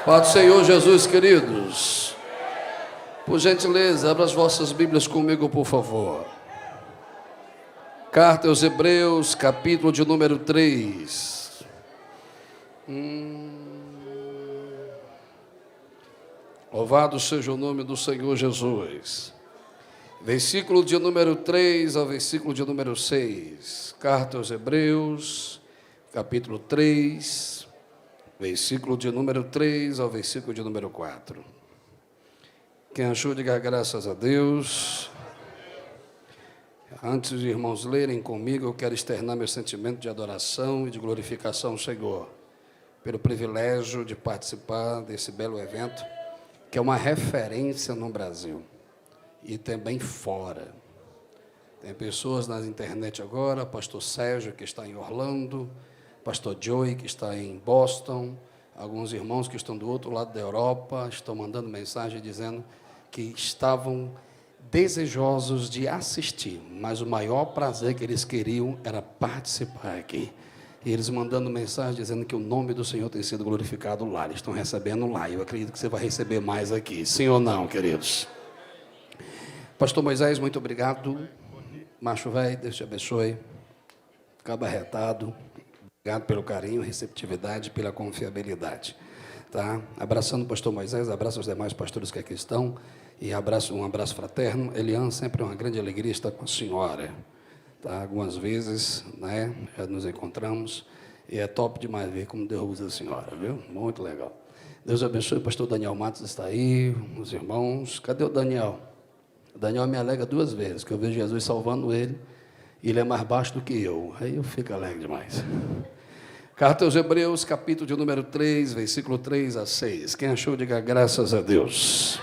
Paz do Senhor Jesus, queridos. Por gentileza, abra as vossas Bíblias comigo, por favor. Carta aos Hebreus, capítulo de número 3. Louvado seja o nome do Senhor Jesus. Versículo de número 3 ao versículo de número 6. Carta aos Hebreus, capítulo 3. Versículo de número 3 ao versículo de número 4. Quem achou, diga graças a Deus. Antes de irmãos lerem comigo, eu quero externar meu sentimento de adoração e de glorificação ao Senhor, pelo privilégio de participar desse belo evento, que é uma referência no Brasil e também fora. Tem pessoas na internet agora, pastor Sérgio, que está em Orlando, pastor Joey, que está em Boston, alguns irmãos que estão do outro lado da Europa, estão mandando mensagem dizendo que estavam desejosos de assistir, mas o maior prazer que eles queriam era participar aqui. E eles mandando mensagem dizendo que o nome do Senhor tem sido glorificado lá, eles estão recebendo lá, e eu acredito que você vai receber mais aqui, sim ou não, queridos? Pastor Moisés, muito obrigado. Macho velho, Deus te abençoe. Cabo arretado. Obrigado pelo carinho, receptividade, pela confiabilidade. Tá? Abraçando o pastor Moisés, abraço os demais pastores que aqui estão, e um abraço fraterno. Eliane, sempre é uma grande alegria estar com a senhora. Tá? Algumas vezes, né, já nos encontramos, e é top demais ver como Deus usa a senhora, viu? Muito legal. Deus abençoe, o pastor Daniel Matos está aí, os irmãos. Cadê o Daniel? O Daniel me alega 2 vezes, que eu vejo Jesus salvando ele, e ele é mais baixo do que eu. Aí eu fico alegre demais. Carta aos Hebreus, capítulo de número 3, versículo 3 a 6. Quem achou, diga graças a Deus.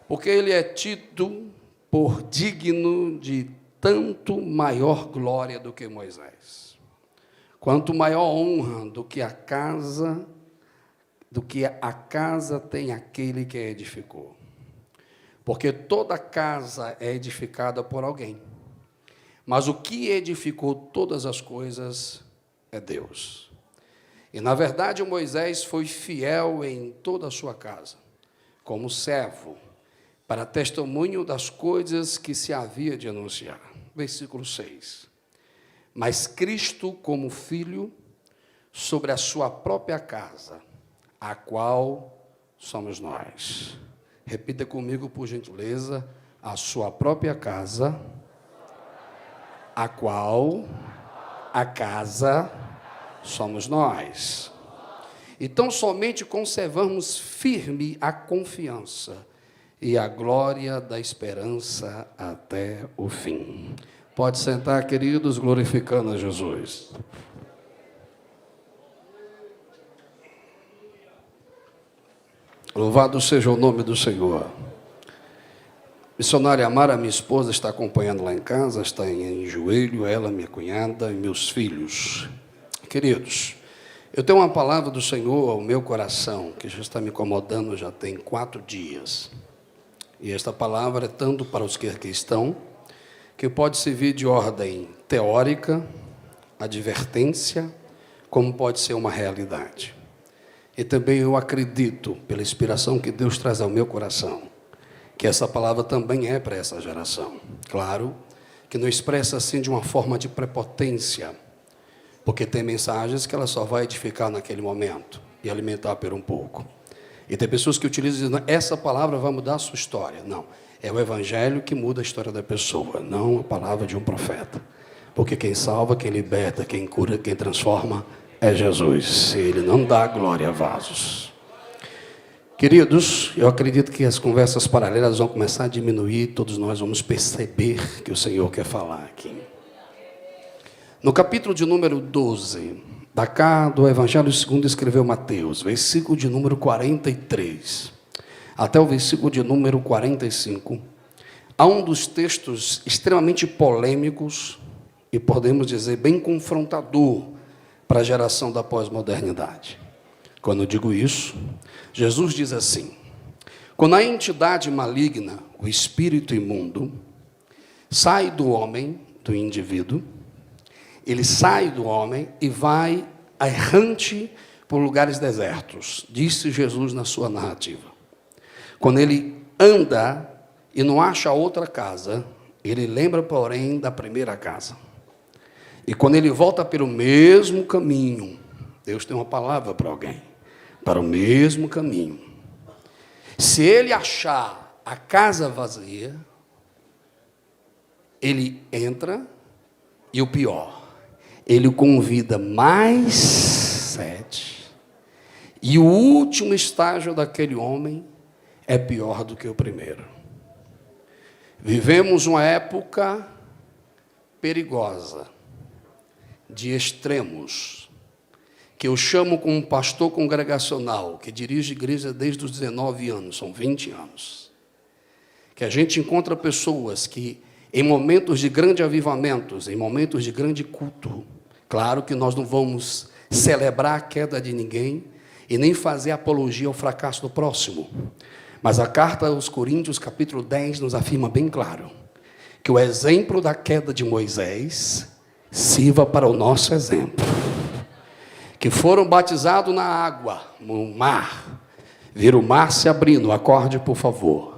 Porque ele é tido por digno de tanto maior glória do que Moisés, quanto maior honra do que a casa tem aquele que a edificou. Porque toda casa é edificada por alguém, mas o que edificou todas as coisas é Deus. E, na verdade, Moisés foi fiel em toda a sua casa, como servo, para testemunho das coisas que se havia de anunciar. Versículo 6. Mas Cristo como filho sobre a sua própria casa, a qual somos nós. Repita comigo, por gentileza, a sua própria casa, a qual a casa somos nós. Então, somente conservamos firme a confiança e a glória da esperança até o fim. Pode sentar, queridos, glorificando a Jesus. Louvado seja o nome do Senhor. Missionária Amara, minha esposa, está acompanhando lá em casa, está em joelho, ela, minha cunhada e meus filhos. Queridos, eu tenho uma palavra do Senhor ao meu coração, que já está me incomodando já tem 4 dias. E esta palavra é tanto para os que aqui estão, que pode servir de ordem teórica, advertência, como pode ser uma realidade. E também eu acredito, pela inspiração que Deus traz ao meu coração, que essa palavra também é para essa geração. Claro, que não expressa assim de uma forma de prepotência, porque tem mensagens que ela só vai edificar naquele momento e alimentar por um pouco. E tem pessoas que utilizam dizendo, essa palavra vai mudar a sua história. Não, é o evangelho que muda a história da pessoa, não a palavra de um profeta. Porque quem salva, quem liberta, quem cura, quem transforma é Jesus. Ele não dá glória a vasos. Queridos, eu acredito que as conversas paralelas vão começar a diminuir, todos nós vamos perceber que o Senhor quer falar aqui. No capítulo de número 12, do Evangelho segundo escreveu Mateus, versículo de número 43, até o versículo de número 45, há um dos textos extremamente polêmicos e podemos dizer bem confrontador para a geração da pós-modernidade. Quando eu digo isso, Jesus diz assim: quando a entidade maligna, o espírito imundo, sai do homem, do indivíduo, ele sai do homem e vai errante por lugares desertos, disse Jesus na sua narrativa. Quando ele anda e não acha outra casa, ele lembra, porém, da primeira casa. E quando ele volta pelo mesmo caminho, Deus tem uma palavra para alguém, para o mesmo caminho. Se ele achar a casa vazia, ele entra e o pior, ele convida mais 7. E o último estágio daquele homem é pior do que o primeiro. Vivemos uma época perigosa, de extremos, que eu chamo como pastor congregacional, que dirige igreja desde os 19 anos, são 20 anos. Que a gente encontra pessoas que, em momentos de grande avivamentos, em momentos de grande culto, claro que nós não vamos celebrar a queda de ninguém e nem fazer apologia ao fracasso do próximo. Mas a carta aos Coríntios, capítulo 10, nos afirma bem claro que o exemplo da queda de Moisés sirva para o nosso exemplo. Que foram batizados na água, no mar, viram o mar se abrindo, acorde por favor.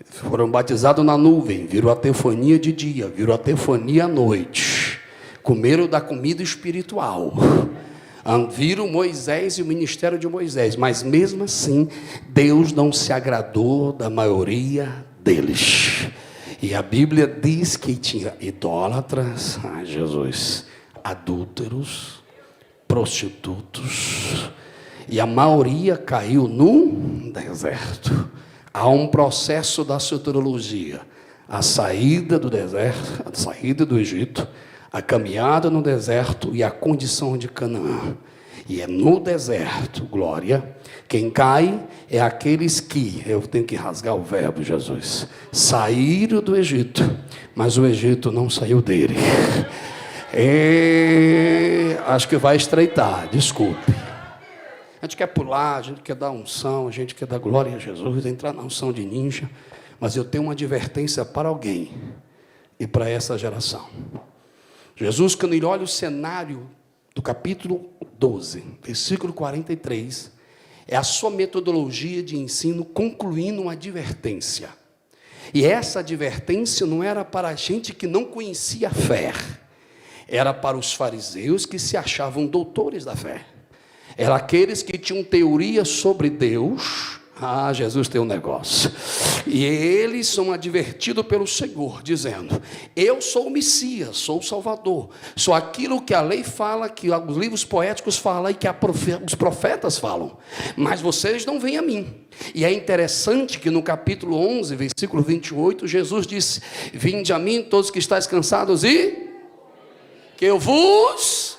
Foram batizados na nuvem, viram a teofania de dia, viram a teofania à noite, comeram da comida espiritual, viram Moisés e o ministério de Moisés, mas mesmo assim, Deus não se agradou da maioria deles. E a Bíblia diz que tinha idólatras, Jesus, adúlteros, prostitutos, e a maioria caiu no deserto. Há um processo da soteriologia, a saída do deserto, a saída do Egito, a caminhada no deserto e a condição de Canaã. E é no deserto, glória, quem cai é aqueles que, eu tenho que rasgar o verbo, Jesus, saíram do Egito, mas o Egito não saiu dele. Acho que vai estreitar, desculpe. A gente quer pular, a gente quer dar unção, a gente quer dar glória a Jesus, entrar na unção de ninja, mas eu tenho uma advertência para alguém e para essa geração. Jesus, quando ele olha o cenário do capítulo 12, versículo 43, é a sua metodologia de ensino concluindo uma advertência. E essa advertência não era para a gente que não conhecia a fé, era para os fariseus que se achavam doutores da fé. Era aqueles que tinham teoria sobre Deus. Jesus tem um negócio. E eles são advertidos pelo Senhor, dizendo: eu sou o Messias, sou o Salvador, sou aquilo que a lei fala, que os livros poéticos falam e que os profetas falam, mas vocês não vêm a mim. E é interessante que no capítulo 11, versículo 28, Jesus disse: vinde a mim todos que estáis cansados e que eu vos...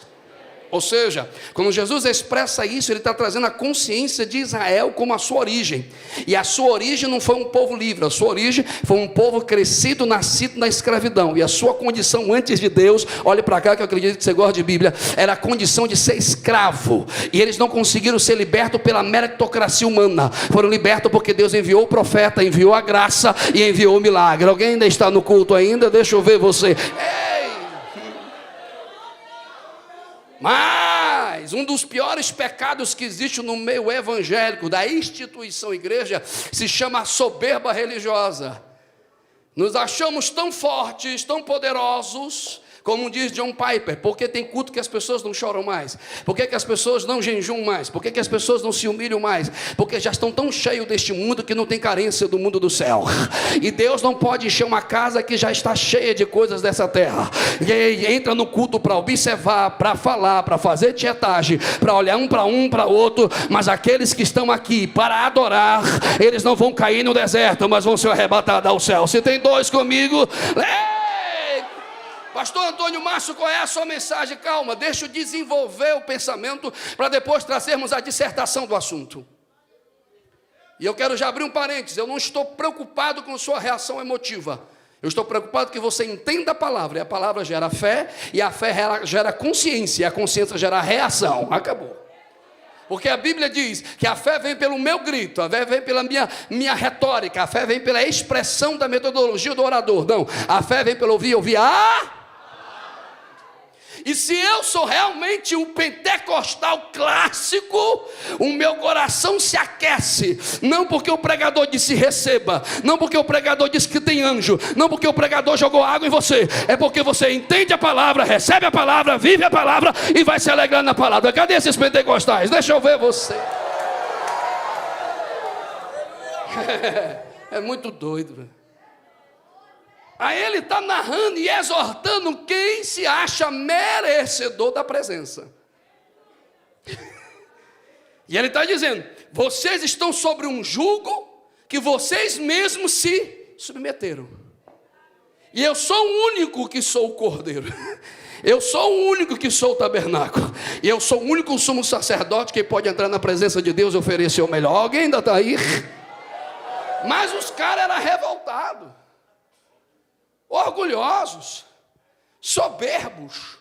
Ou seja, quando Jesus expressa isso, ele está trazendo a consciência de Israel como a sua origem. E a sua origem não foi um povo livre, a sua origem foi um povo crescido, nascido na escravidão. E a sua condição antes de Deus, olhe para cá que eu acredito que você gosta de Bíblia, era a condição de ser escravo. E eles não conseguiram ser libertos pela meritocracia humana. Foram libertos porque Deus enviou o profeta, enviou a graça e enviou o milagre. Alguém ainda está no culto ainda? Deixa eu ver você. Mas um dos piores pecados que existe no meio evangélico, da instituição igreja, se chama a soberba religiosa. Nos achamos tão fortes, tão poderosos, como diz John Piper: por que tem culto que as pessoas não choram mais? Por que as pessoas não jejuam mais? Por que as pessoas não se humilham mais? Porque já estão tão cheios deste mundo que não tem carência do mundo do céu. E Deus não pode encher uma casa que já está cheia de coisas dessa terra. E entra no culto para observar, para falar, para fazer tietagem, para olhar um para outro. Mas aqueles que estão aqui para adorar, eles não vão cair no deserto, mas vão ser arrebatados ao céu. Se tem dois comigo, Pastor Antônio Márcio, qual é a sua mensagem? Calma, deixa eu desenvolver o pensamento para depois trazermos a dissertação do assunto. E eu quero já abrir um parênteses: eu não estou preocupado com sua reação emotiva. Eu estou preocupado que você entenda a palavra, e a palavra gera fé, e a fé gera consciência, e a consciência gera reação. Acabou. Porque a Bíblia diz que a fé vem pelo meu grito, a fé vem pela minha retórica, a fé vem pela expressão da metodologia do orador. Não, a fé vem pelo ouvir a... E se eu sou realmente o pentecostal clássico, o meu coração se aquece, não porque o pregador disse receba, não porque o pregador disse que tem anjo, não porque o pregador jogou água em você, é porque você entende a palavra, recebe a palavra, vive a palavra e vai se alegrar na palavra. Cadê esses pentecostais? Deixa eu ver você. É muito doido, né? Aí ele está narrando e exortando quem se acha merecedor da presença. E ele está dizendo: vocês estão sobre um jugo que vocês mesmos se submeteram. E eu sou o único que sou o cordeiro. Eu sou o único que sou o tabernáculo. E eu sou o único sumo sacerdote que pode entrar na presença de Deus e oferecer o melhor. Alguém ainda está aí? Mas os caras eram revoltados, orgulhosos, soberbos,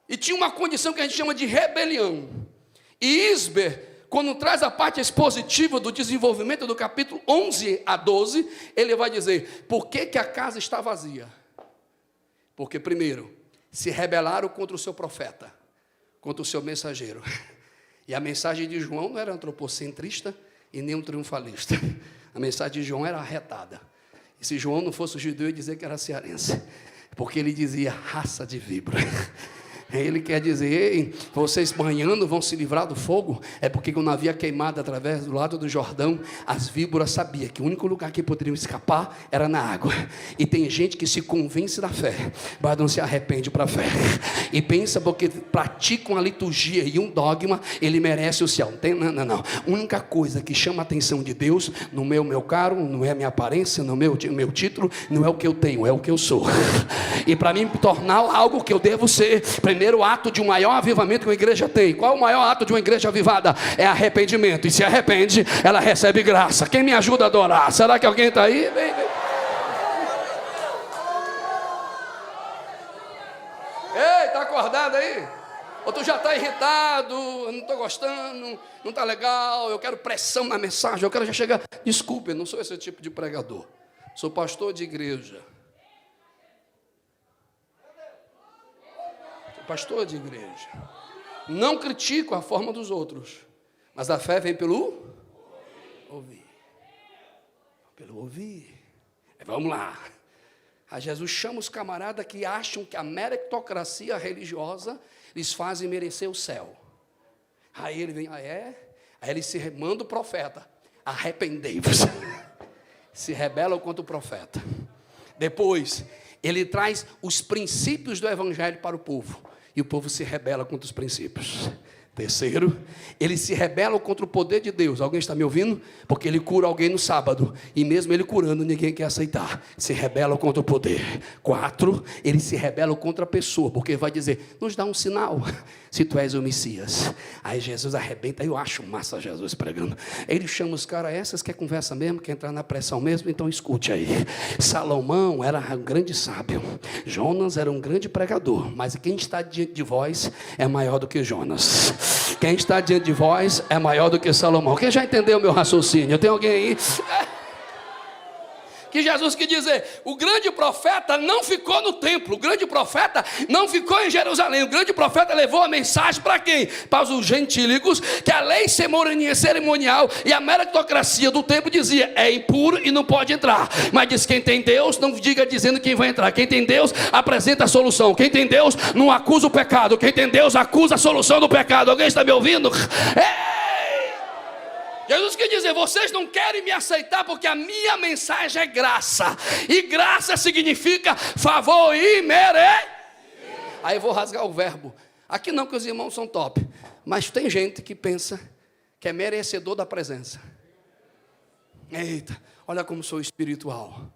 e tinha uma condição que a gente chama de rebelião. E Isber, quando traz a parte expositiva do desenvolvimento do capítulo 11 a 12, ele vai dizer: por que a casa está vazia? Porque primeiro, se rebelaram contra o seu profeta, contra o seu mensageiro. E a mensagem de João não era antropocentrista e nem um triunfalista. A mensagem de João era arretada. E se João não fosse judeu, ia dizer que era cearense, porque ele dizia raça de víbora. Ele quer dizer: ei, vocês banhando vão se livrar do fogo. É porque quando havia queimado através do lado do Jordão, as víboras sabiam que o único lugar que poderiam escapar era na água. E tem gente que se convence da fé, mas não se arrepende para a fé, e pensa porque pratica uma liturgia e um dogma, ele merece o céu. Não. A única coisa que chama a atenção de Deus, no meu caro, não é a minha aparência, no meu título, não é o que eu tenho, é o que eu sou. E para mim tornar algo que eu devo ser, primeiro ato de um maior avivamento que uma igreja tem. Qual é o maior ato de uma igreja avivada? É arrependimento. E se arrepende, ela recebe graça. Quem me ajuda a adorar? Será que alguém está aí? Vem. Ei, está acordado aí? Ou tu já está irritado? Eu não estou gostando, não está legal, eu quero pressão na mensagem, eu quero já chegar. Desculpe, eu não sou esse tipo de pregador. Sou pastor de igreja. Pastor de igreja. Não critico a forma dos outros, mas a fé vem pelo ouvir. Pelo ouvir. Vamos lá. A Jesus chama os camaradas que acham que a meritocracia religiosa lhes faz merecer o céu. Aí ele vem, Aí ele se manda o profeta: arrependei-vos. Se rebelam contra o profeta. Depois, ele traz os princípios do evangelho para o povo. E o povo se rebela contra os princípios. Terceiro, eles se rebelam contra o poder de Deus. Alguém está me ouvindo? Porque ele cura alguém no sábado, e mesmo ele curando, ninguém quer aceitar. Se rebelam contra o poder. 4, eles se rebelam contra a pessoa, porque vai dizer: nos dá um sinal, se tu és o Messias. Aí Jesus arrebenta. Eu acho massa Jesus pregando. Ele chama os caras: essas quer conversa mesmo, quer entrar na pressão mesmo? Então escute aí. Salomão era um grande sábio, Jonas era um grande pregador, mas quem está diante de vós é maior do que Jonas. Quem está diante de vós é maior do que Salomão. Quem já entendeu o meu raciocínio? Tem alguém aí? Que Jesus quis dizer: o grande profeta não ficou no templo, o grande profeta não ficou em Jerusalém, o grande profeta levou a mensagem para quem? Para os gentílicos, que a lei cerimonial e a meritocracia do templo dizia: é impuro e não pode entrar. Mas diz: quem tem Deus não diga dizendo quem vai entrar. Quem tem Deus apresenta a solução. Quem tem Deus não acusa o pecado. Quem tem Deus acusa a solução do pecado. Alguém está me ouvindo? Jesus quer dizer: vocês não querem me aceitar porque a minha mensagem é graça. E graça significa favor e Aí eu vou rasgar o verbo. Aqui não, que os irmãos são top. Mas tem gente que pensa que é merecedor da presença. Eita, olha como sou espiritual.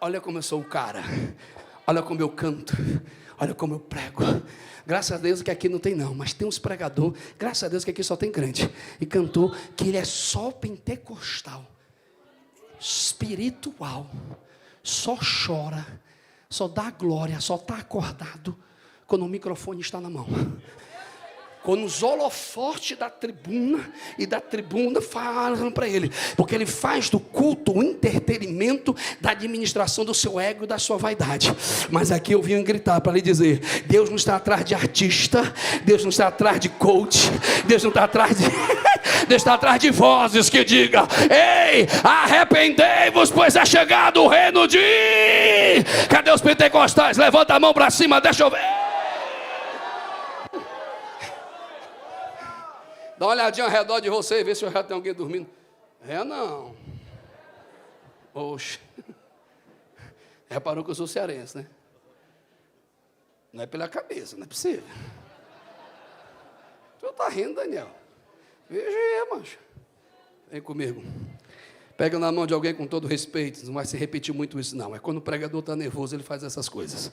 Olha como eu sou o cara. Olha como eu canto. Olha como eu prego. Graças a Deus que aqui não tem não, mas tem uns pregadores, graças a Deus que aqui só tem crente, e cantor, que ele é só pentecostal, espiritual, só chora, só dá glória, só está acordado quando o microfone está na mão. quando os holofotes da tribuna falam para ele, porque ele faz do culto o entretenimento da administração do seu ego e da sua vaidade. Mas aqui eu vim gritar para lhe dizer: Deus não está atrás de artista, Deus não está atrás de coach, Deus não está atrás de Deus está atrás de vozes que digam: ei, arrependei-vos, pois é chegado o reino de... Cadê os pentecostais? Levanta a mão para cima, deixa eu ver. Dá uma olhadinha ao redor de você e vê se já tem alguém dormindo. Não. Oxe. Reparou que eu sou cearense, né? Não é pela cabeça, não é possível. O senhor está rindo, Daniel? Veja aí, mancha. Vem comigo. Pega na mão de alguém com todo respeito. Não vai se repetir muito isso, não. É quando o pregador está nervoso, ele faz essas coisas.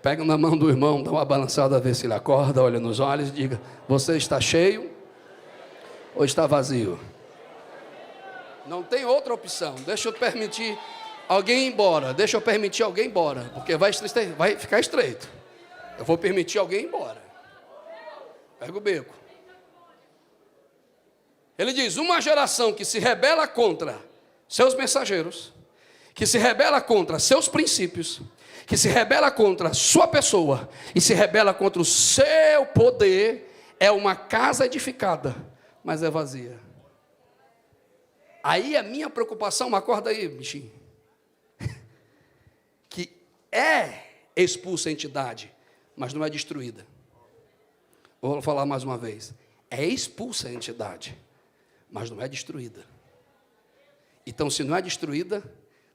Pega na mão do irmão, dá uma balançada, vê se ele acorda, olha nos olhos e diga: você está cheio ou está vazio? Não tem outra opção. Deixa eu permitir alguém ir embora. Deixa eu permitir alguém ir embora. Porque vai ficar estreito. Eu vou permitir alguém ir embora. Pega o beco. Ele diz: uma geração que se rebela contra seus mensageiros, que se rebela contra seus princípios, que se rebela contra sua pessoa e se rebela contra o seu poder, é uma casa edificada, mas é vazia. Aí a minha preocupação, acorda aí, bichinho, que é expulsa a entidade, mas não é destruída. Vou falar mais uma vez: é expulsa a entidade, mas não é destruída. Então, se não é destruída,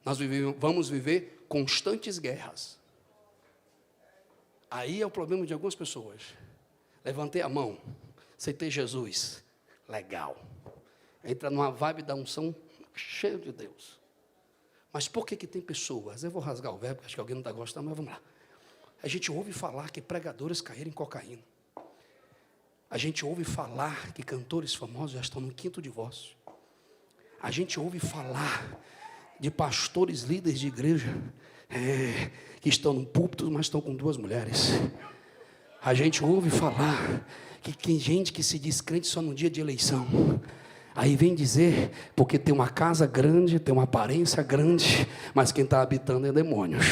nós vamos viver constantes guerras. Aí é o problema de algumas pessoas. Levantei a mão, aceitei Jesus, legal. Entra numa vibe da unção cheio de Deus. Mas por que tem pessoas? Eu vou rasgar o verbo, acho que alguém não está gostando, mas vamos lá. A gente ouve falar que pregadores caíram em cocaína. A gente ouve falar que cantores famosos já estão no 5º divórcio. A gente ouve falar de pastores, líderes de igreja, que estão no púlpito, mas estão com 2 mulheres. A gente ouve falar que tem gente que se diz crente só no dia de eleição. Aí vem dizer, porque tem uma casa grande, tem uma aparência grande, mas quem está habitando é demônios.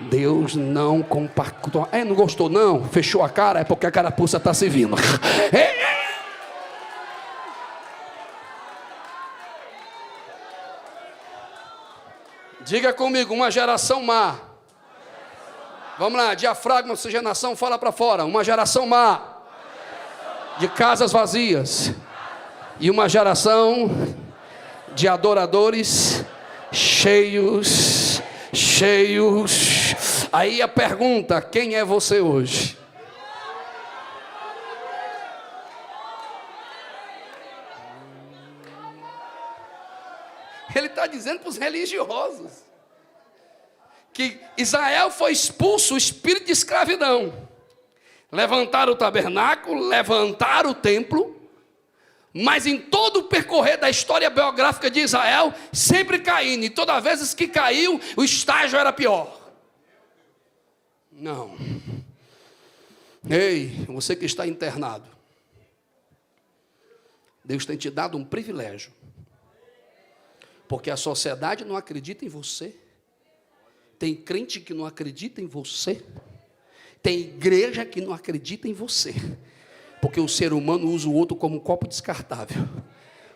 Deus não compactou. Não gostou não? Fechou a cara? É porque a carapuça está se vindo. Diga comigo: uma geração má. Vamos lá, diafragma, oxigenação, fala para fora. Uma geração má, de casas vazias. E uma geração de adoradores cheios. Aí a pergunta: quem é você hoje? Ele está dizendo para os religiosos que Israel foi expulso, o espírito de escravidão. Levantaram o tabernáculo, levantaram o templo, mas em todo o percorrer da história biográfica de Israel, sempre caindo, e todas as vezes que caiu, o estágio era pior. Não. Ei, você que está internado, Deus tem te dado um privilégio, porque a sociedade não acredita em você, tem crente que não acredita em você, tem igreja que não acredita em você, porque o ser humano usa o outro como um copo descartável.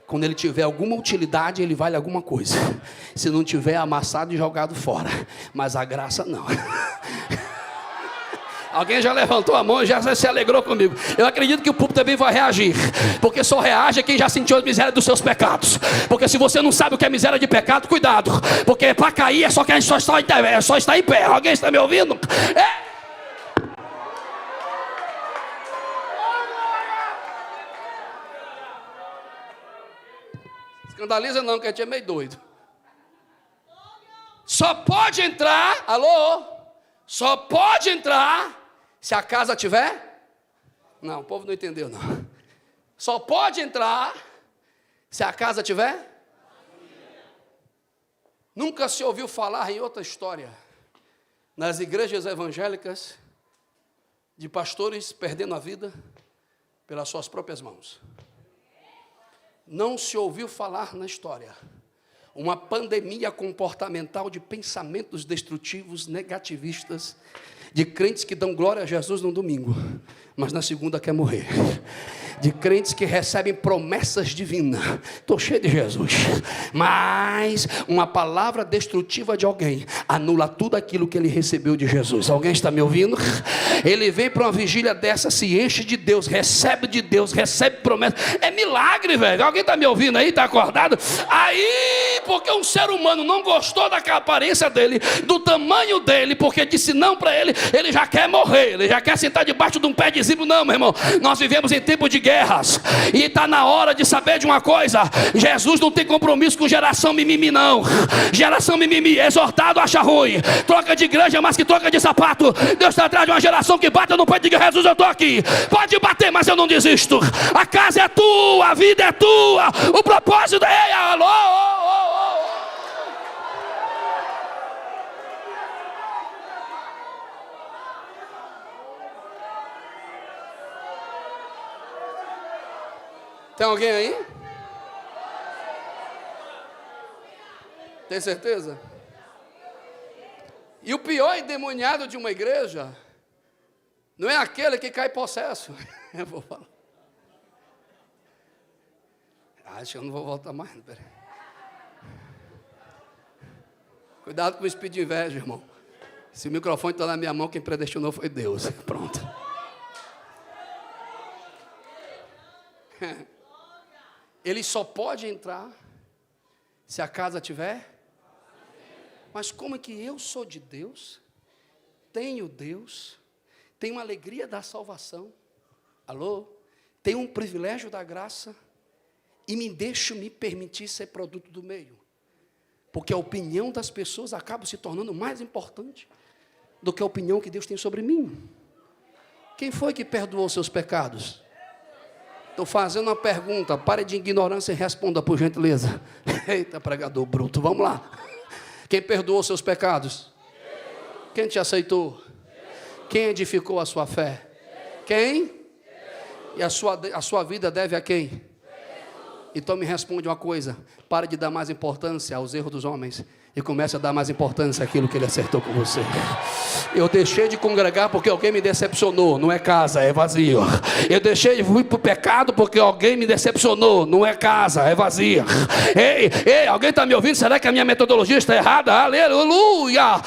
Quando ele tiver alguma utilidade, ele vale alguma coisa. Se não tiver, amassado e jogado fora. Mas a graça não. Alguém já levantou a mão e já se alegrou comigo. Eu acredito que o público também vai reagir, porque só reage quem já sentiu a miséria dos seus pecados. Porque se você não sabe o que é miséria de pecado, cuidado, porque para cair é só que a gente só está em pé. Alguém está me ouvindo? Escandaliza não, que a gente é meio doido. Só pode entrar, alô? Só pode entrar se a casa tiver? Não, o povo não entendeu não. Só pode entrar se a casa tiver? Nunca se ouviu falar em outra história, nas igrejas evangélicas, de pastores perdendo a vida, pelas suas próprias mãos. Não se ouviu falar na história uma pandemia comportamental de pensamentos destrutivos, negativistas, de crentes que dão glória a Jesus no domingo, mas na segunda quer morrer. De crentes que recebem promessas divinas. Estou cheio de Jesus. Mas uma palavra destrutiva de alguém anula tudo aquilo que ele recebeu de Jesus. Alguém está me ouvindo? Ele vem para uma vigília dessa, se enche de Deus, recebe promessa. É milagre, velho. Alguém está me ouvindo aí? Está acordado? Aí, porque um ser humano não gostou da aparência dele, do tamanho dele, porque disse não para ele, ele já quer morrer, ele já quer sentar debaixo de um pé de zimbro. Não, meu irmão, nós vivemos em tempo de guerras, e está na hora de saber de uma coisa: Jesus não tem compromisso com geração mimimi, não. Geração mimimi, exortado acha ruim, troca de igreja mais que troca de sapato. Deus está atrás de uma geração que bata no peito e diga: Jesus, eu estou aqui, pode bater, mas eu não desisto. A casa é tua, a vida é tua, o propósito é... Alô, tem alguém aí? Tem certeza? E o pior endemoniado de uma igreja não é aquele que cai possesso. Eu vou falar. Acho que eu não vou voltar mais. Peraí. Cuidado com o espírito de inveja, irmão. Se o microfone está na minha mão, quem predestinou foi Deus. Pronto. Ele só pode entrar se a casa tiver. Mas como é que eu sou de Deus, tenho Deus, tenho a alegria da salvação, alô, tenho um privilégio da graça, e me deixo me permitir ser produto do meio? Porque a opinião das pessoas acaba se tornando mais importante do que a opinião que Deus tem sobre mim. Quem foi que perdoou seus pecados? Estou fazendo uma pergunta, pare de ignorância e responda por gentileza. Eita, pregador bruto, vamos lá. Quem perdoou seus pecados? Quem te aceitou? Quem edificou a sua fé? Quem? E a sua vida deve a quem? Então me responde uma coisa: pare de dar mais importância aos erros dos homens e comece a dar mais importância àquilo que ele acertou com você. Eu deixei de congregar porque alguém me decepcionou, não é casa, é vazio. Eu deixei de ir para o pecado porque alguém me decepcionou, não é casa, é vazio. Ei, alguém está me ouvindo? Será que a minha metodologia está errada? Aleluia!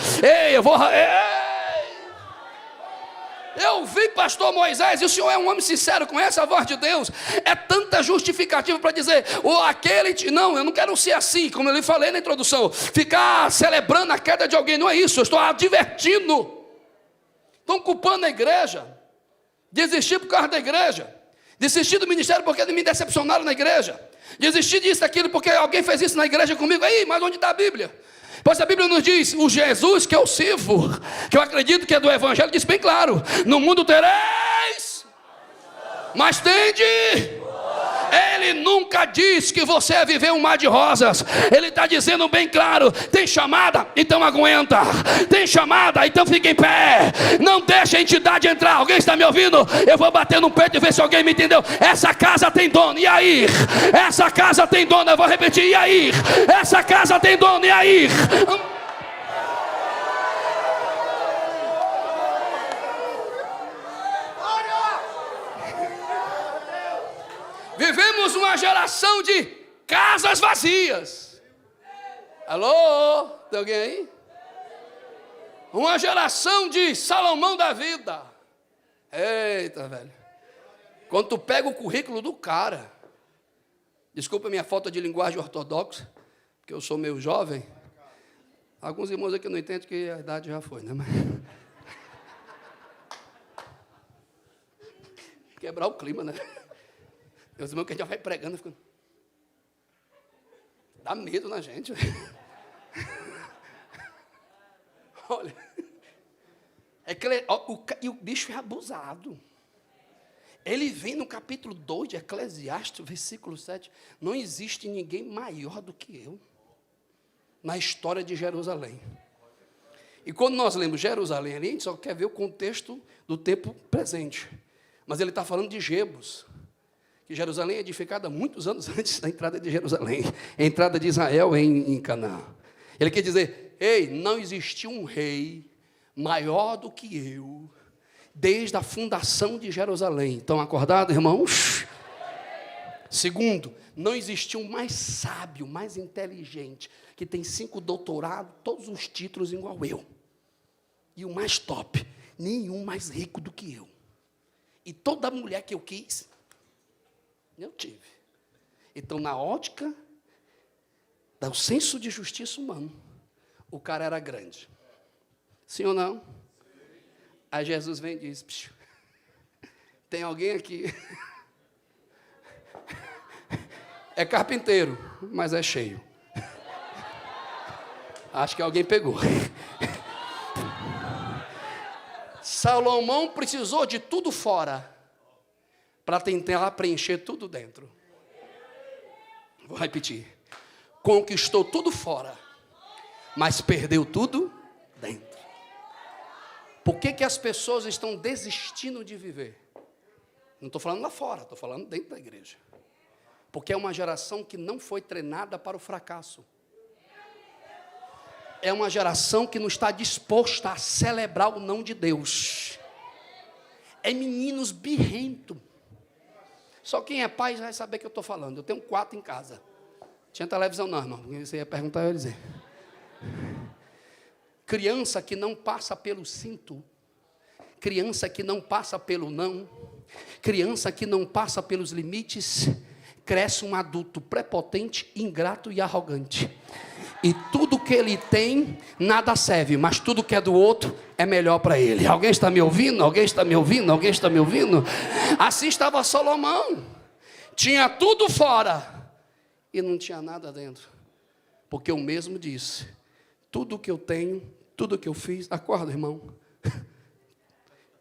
Eu vi pastor Moisés, e o senhor é um homem sincero, conhece a voz de Deus. É tanta justificativa para dizer, não, eu não quero ser assim, como eu lhe falei na introdução, ficar celebrando a queda de alguém, não é isso, eu estou advertindo. Estão culpando a igreja, desistir por causa da igreja, desistir do ministério porque me decepcionaram na igreja, desistir disso, daquilo, porque alguém fez isso na igreja comigo. Aí, mas onde está a Bíblia? Pois a Bíblia nos diz, o Jesus que eu sirvo, que eu acredito que é do Evangelho, diz bem claro: no mundo tereis, mas tende. Ele nunca diz que você vai viver um mar de rosas. Ele está dizendo bem claro: tem chamada, então aguenta. Tem chamada, então fica em pé. Não deixa a entidade entrar. Alguém está me ouvindo? Eu vou bater no peito e ver se alguém me entendeu. Essa casa tem dono, e aí? Essa casa tem dono, eu vou repetir, e aí? Essa casa tem dono, e aí? Vivemos uma geração de casas vazias. Alô? Tem alguém aí? Uma geração de Salomão da vida. Eita, velho. Quando tu pega o currículo do cara, desculpa a minha falta de linguagem ortodoxa, porque eu sou meio jovem. Alguns irmãos aqui não entendem que a idade já foi, né? Mas... quebrar o clima, né? Meus irmãos que a gente já vai pregando, ficando... dá medo na gente. Olha, e o bicho é abusado. Ele vem no capítulo 2 de Eclesiastes, versículo 7. Não existe ninguém maior do que eu na história de Jerusalém. E quando nós lemos Jerusalém ali, a gente só quer ver o contexto do tempo presente. Mas ele está falando de Jebus. que Jerusalém é edificada muitos anos antes da entrada de Jerusalém, a entrada de Israel em Canaã. Ele quer dizer, ei, não existiu um rei maior do que eu, desde a fundação de Jerusalém. Estão acordados, irmãos? Segundo, não existiu um mais sábio, mais inteligente, que tem 5 doutorados, todos os títulos igual eu. E o mais top, nenhum mais rico do que eu. E toda mulher que eu quis, eu tive. Então, na ótica do senso de justiça humano, o cara era grande. Sim ou não? Aí Jesus vem e diz, psiu, tem alguém aqui, é carpinteiro, mas é cheio. Acho que alguém pegou. Salomão precisou de tudo fora para tentar preencher tudo dentro. Vou repetir. Conquistou tudo fora, mas perdeu tudo dentro. Por que as pessoas estão desistindo de viver? Não estou falando lá fora, estou falando dentro da igreja. Porque é uma geração que não foi treinada para o fracasso. É uma geração que não está disposta a celebrar o não de Deus. É meninos birrento. Só quem é pai já vai saber o que eu estou falando. Eu tenho 4 em casa. Tinha televisão não, irmão. Você ia perguntar, eu ia dizer. Criança que não passa pelo cinto. Criança que não passa pelo não. Criança que não passa pelos limites. Cresce um adulto prepotente, ingrato e arrogante. E tudo que ele tem, nada serve, mas tudo que é do outro é melhor para ele. Alguém está me ouvindo? Alguém está me ouvindo? Alguém está me ouvindo? Assim estava Salomão. Tinha tudo fora e não tinha nada dentro. Porque eu mesmo disse, tudo que eu tenho, tudo que eu fiz, acorda, irmão,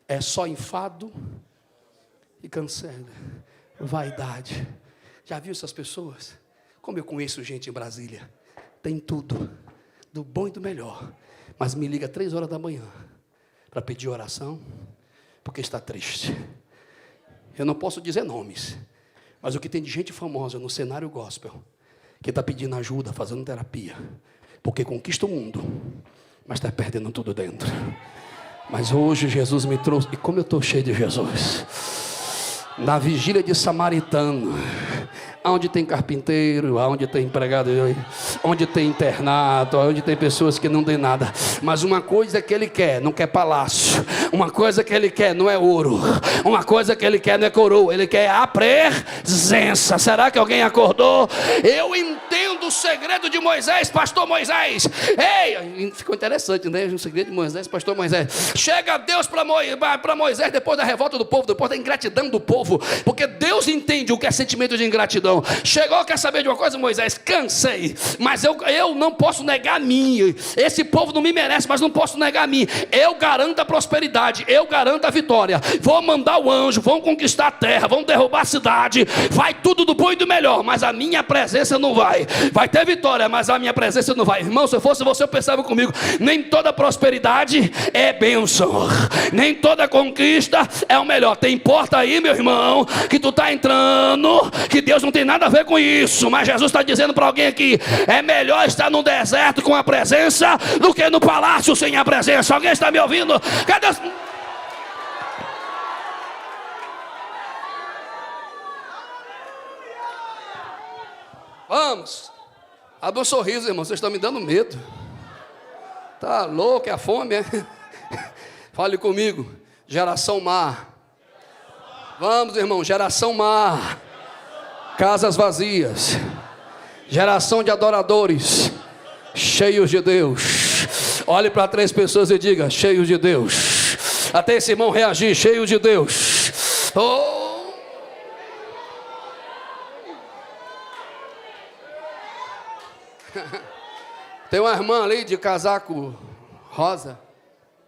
é só enfado e canseira, vaidade. Já viu essas pessoas? Como eu conheço gente em Brasília. Tem tudo, do bom e do melhor. Mas me liga 3 horas da manhã para pedir oração, porque está triste. Eu não posso dizer nomes, mas o que tem de gente famosa no cenário gospel, que está pedindo ajuda, fazendo terapia, porque conquista o mundo, mas está perdendo tudo dentro. Mas hoje Jesus me trouxe, e como eu estou cheio de Jesus, na vigília de Samaritano, onde tem carpinteiro, onde tem empregado, onde tem internato, onde tem pessoas que não têm nada. Mas uma coisa que ele quer, não quer palácio. Uma coisa que ele quer não é ouro. Uma coisa que ele quer não é coroa. Ele quer a presença. Será que alguém acordou? Eu entendo o segredo de Moisés, pastor Moisés. Ei, ficou interessante, né? O segredo de Moisés, pastor Moisés. Chega Deus para Moisés depois da revolta do povo, depois da ingratidão do povo. Porque Deus entende o que é sentimento de ingratidão. Chegou, quer saber de uma coisa, Moisés? Cansei, mas eu não posso negar a mim. Esse povo não me merece, mas não posso negar a mim. Eu garanto a prosperidade, eu garanto a vitória. Vou mandar o anjo, vão conquistar a terra, vão derrubar a cidade, vai tudo do bom e do melhor, mas a minha presença não vai. Vai ter vitória, mas a minha presença não vai. Irmão, se eu fosse você, eu pensava comigo, nem toda prosperidade é bênção, nem toda conquista é o melhor. Tem porta aí, meu irmão, que tu está entrando, que Deus não tem nada a ver com isso, mas Jesus está dizendo para alguém aqui, é melhor estar no deserto com a presença do que no palácio sem a presença. Alguém está me ouvindo? Cadê os... Vamos, abre um sorriso, irmão, vocês estão me dando medo. Tá louco, é a fome, é? Fale comigo, geração má. Vamos, irmão, geração má. Casas vazias, geração de adoradores, cheios de Deus. Olhe para 3 pessoas e diga, cheios de Deus. Até esse irmão reagir, cheio de Deus. Oh. Tem uma irmã ali de casaco rosa.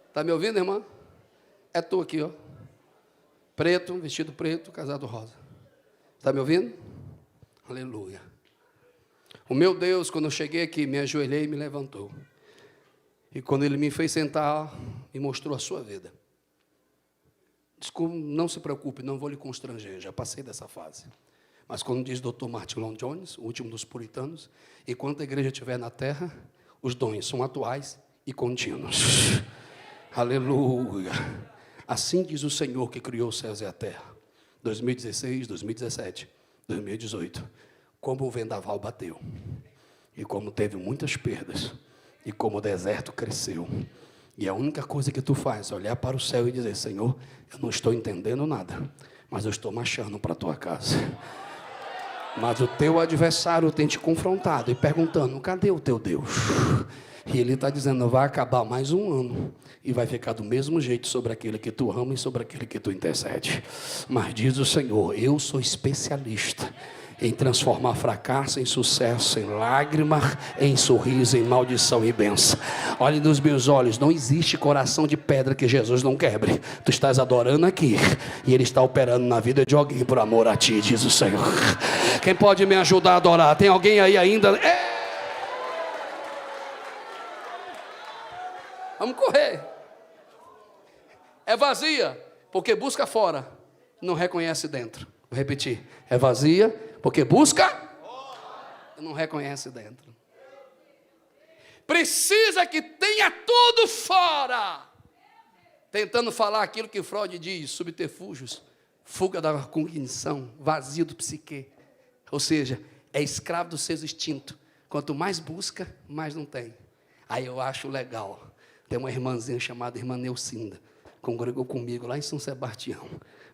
Está me ouvindo, irmã? É tu aqui, ó. Preto, vestido preto, casado rosa. Está me ouvindo? Aleluia. O meu Deus, quando eu cheguei aqui, me ajoelhei e me levantou. E quando Ele me fez sentar, me mostrou a sua vida. Desculpe, não se preocupe, não vou lhe constranger, já passei dessa fase. Mas quando diz Dr. Martin Lloyd Jones, o último dos puritanos, enquanto a igreja estiver na terra, os dons são atuais e contínuos. Aleluia. Assim diz o Senhor que criou os céus e a terra. 2016, 2017, 2018. Como o vendaval bateu. E como teve muitas perdas. E como o deserto cresceu. E a única coisa que tu faz é olhar para o céu e dizer: Senhor, eu não estou entendendo nada, mas eu estou marchando para a tua casa. Mas o teu adversário tem te confrontado e perguntando: cadê o teu Deus? E ele está dizendo: vai acabar mais um ano e vai ficar do mesmo jeito sobre aquele que tu ama e sobre aquele que tu intercede. Mas diz o Senhor: eu sou especialista em transformar fracasso em sucesso, em lágrima, em sorriso, em maldição e bênção. Olhe nos meus olhos, não existe coração de pedra que Jesus não quebre. Tu estás adorando aqui e Ele está operando na vida de alguém por amor a Ti, diz o Senhor. Quem pode me ajudar a adorar? Tem alguém aí ainda? Vamos correr. É vazia, porque busca fora, não reconhece dentro. Vou repetir, é vazia, porque busca e não reconhece dentro. Precisa que tenha tudo fora. Tentando falar aquilo que Freud diz, subterfúgios, fuga da cognição, vazio do psique. Ou seja, é escravo dos seus instintos. Quanto mais busca, mais não tem. Aí eu acho legal. Tem uma irmãzinha chamada irmã Neucinda, congregou comigo lá em São Sebastião.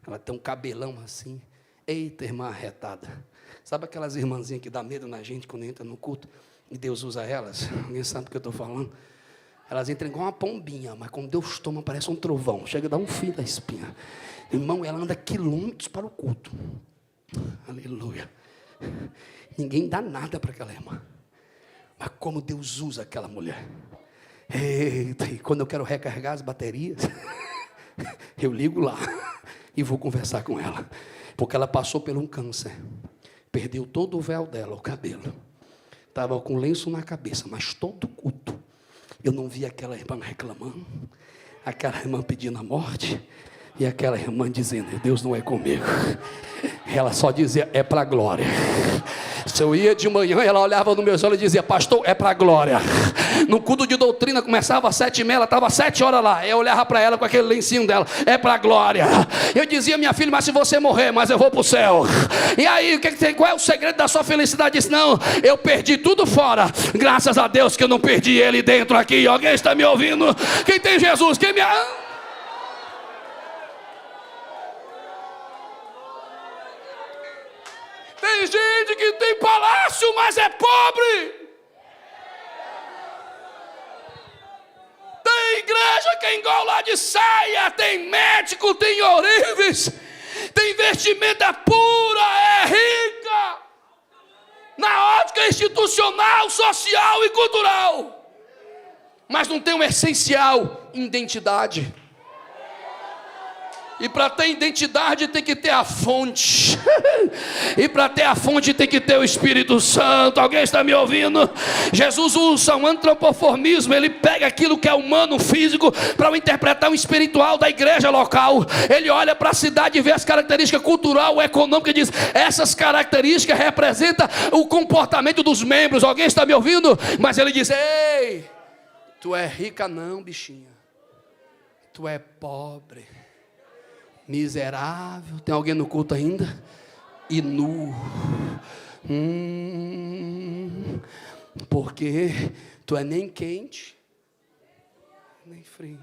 Ela tem um cabelão assim. Eita, irmã arretada. Sabe aquelas irmãzinhas que dá medo na gente quando entra no culto? E Deus usa elas? Alguém sabe do que eu estou falando? Elas entram igual uma pombinha, mas quando Deus toma, parece um trovão. Chega a dar um fio da espinha. Irmão, ela anda quilômetros para o culto. Aleluia. Ninguém dá nada para aquela irmã. Mas como Deus usa aquela mulher. Eita, e quando eu quero recarregar as baterias, eu ligo lá e vou conversar com ela. Porque ela passou por um câncer. Perdeu todo o véu dela, o cabelo. Estava com lenço na cabeça, mas todo culto. Eu não vi aquela irmã reclamando, aquela irmã pedindo a morte, e aquela irmã dizendo: Deus não é comigo. Ela só dizia: é para a glória. Se eu ia de manhã, ela olhava nos meus olhos e dizia: pastor, é para a glória. No culto de doutrina começava às 7h30, ela estava 7 horas lá. Eu olhava para ela com aquele lencinho dela: é para a glória. Eu dizia: minha filha, mas se você morrer, mas eu vou para o céu. E aí, qual é o segredo da sua felicidade? Disse: não, eu perdi tudo fora. Graças a Deus que eu não perdi ele dentro aqui. Alguém está me ouvindo? Quem tem Jesus? Quem me ama? Tem gente que tem palácio, mas é pobre. Tem igreja que engola de saia, tem médico, tem ourives, tem vestimenta pura, é rica. Na ótica institucional, social e cultural. Mas não tem um essencial: identidade. E para ter identidade tem que ter a fonte. E para ter a fonte tem que ter o Espírito Santo. Alguém está me ouvindo? Jesus usa um antropoformismo. Ele pega aquilo que é humano, físico, para interpretar o espiritual da igreja local. Ele olha para a cidade e vê as características cultural, econômica e diz: essas características representam o comportamento dos membros. Alguém está me ouvindo? Mas ele diz: ei, tu é rica não, bichinha. Tu é pobre, miserável. Tem alguém no culto ainda? E nu. Porque tu é nem quente, nem frio.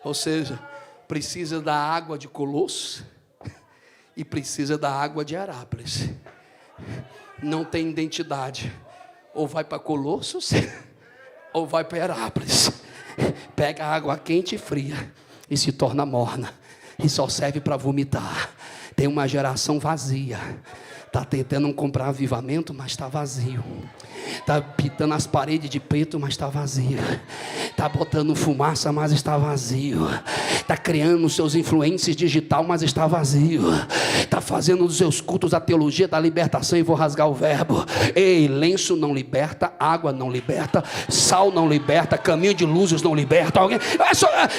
Ou seja, precisa da água de Colosso e precisa da água de Herápolis. Não tem identidade. Ou vai para Colossos ou vai para Herápolis. Pega água quente e fria e se torna morna, e só serve para vomitar. Tem uma geração vazia, Está tentando comprar avivamento, mas está vazio. Está pintando as paredes de preto, mas está vazio. Está botando fumaça, mas está vazio. Está criando os seus influencers digital, mas está vazio. Está fazendo dos seus cultos a teologia da libertação, e vou rasgar o verbo. Ei, lenço não liberta, água não liberta, sal não liberta, caminho de luzes não liberta. Alguém?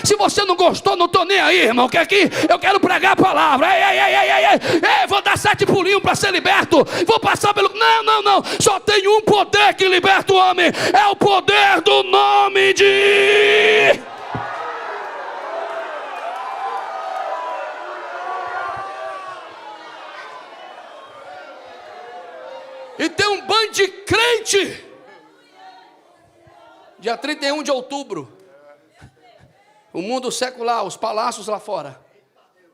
Se você não gostou, não estou nem aí, irmão. Que aqui eu quero pregar a palavra. Ei, vou dar 7 pulinhos para ser liberto. Vou passar pelo... Não. Só tem um poder que liberta o homem. É o poder do nome de... E tem um bando de crente. Dia 31 de outubro, o mundo secular, os palácios lá fora,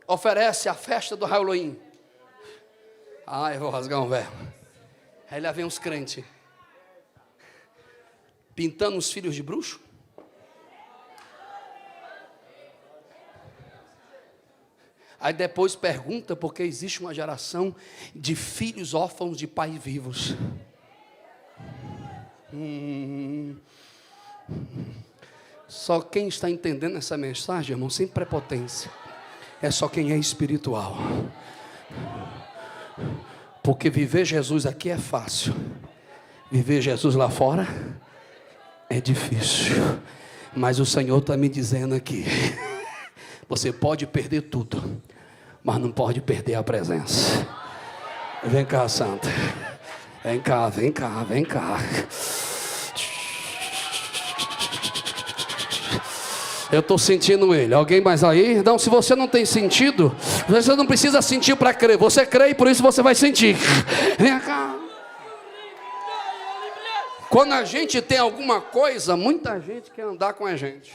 oferece a festa do Halloween. Eu vou rasgar um verbo. Aí lá vem uns crentes pintando os filhos de bruxo. Aí depois pergunta porque existe uma geração de filhos órfãos de pais vivos. Só quem está entendendo essa mensagem, irmão, sem prepotência, é só quem é espiritual. Porque viver Jesus aqui é fácil, viver Jesus lá fora é difícil. Mas o Senhor está me dizendo aqui: você pode perder tudo, mas não pode perder a presença. Vem cá, Santa. Vem cá. Eu estou sentindo ele. Alguém mais aí? Não, se você não tem sentido, você não precisa sentir para crer. Você crê e por isso você vai sentir. Vem cá. Quando a gente tem alguma coisa, muita gente quer andar com a gente.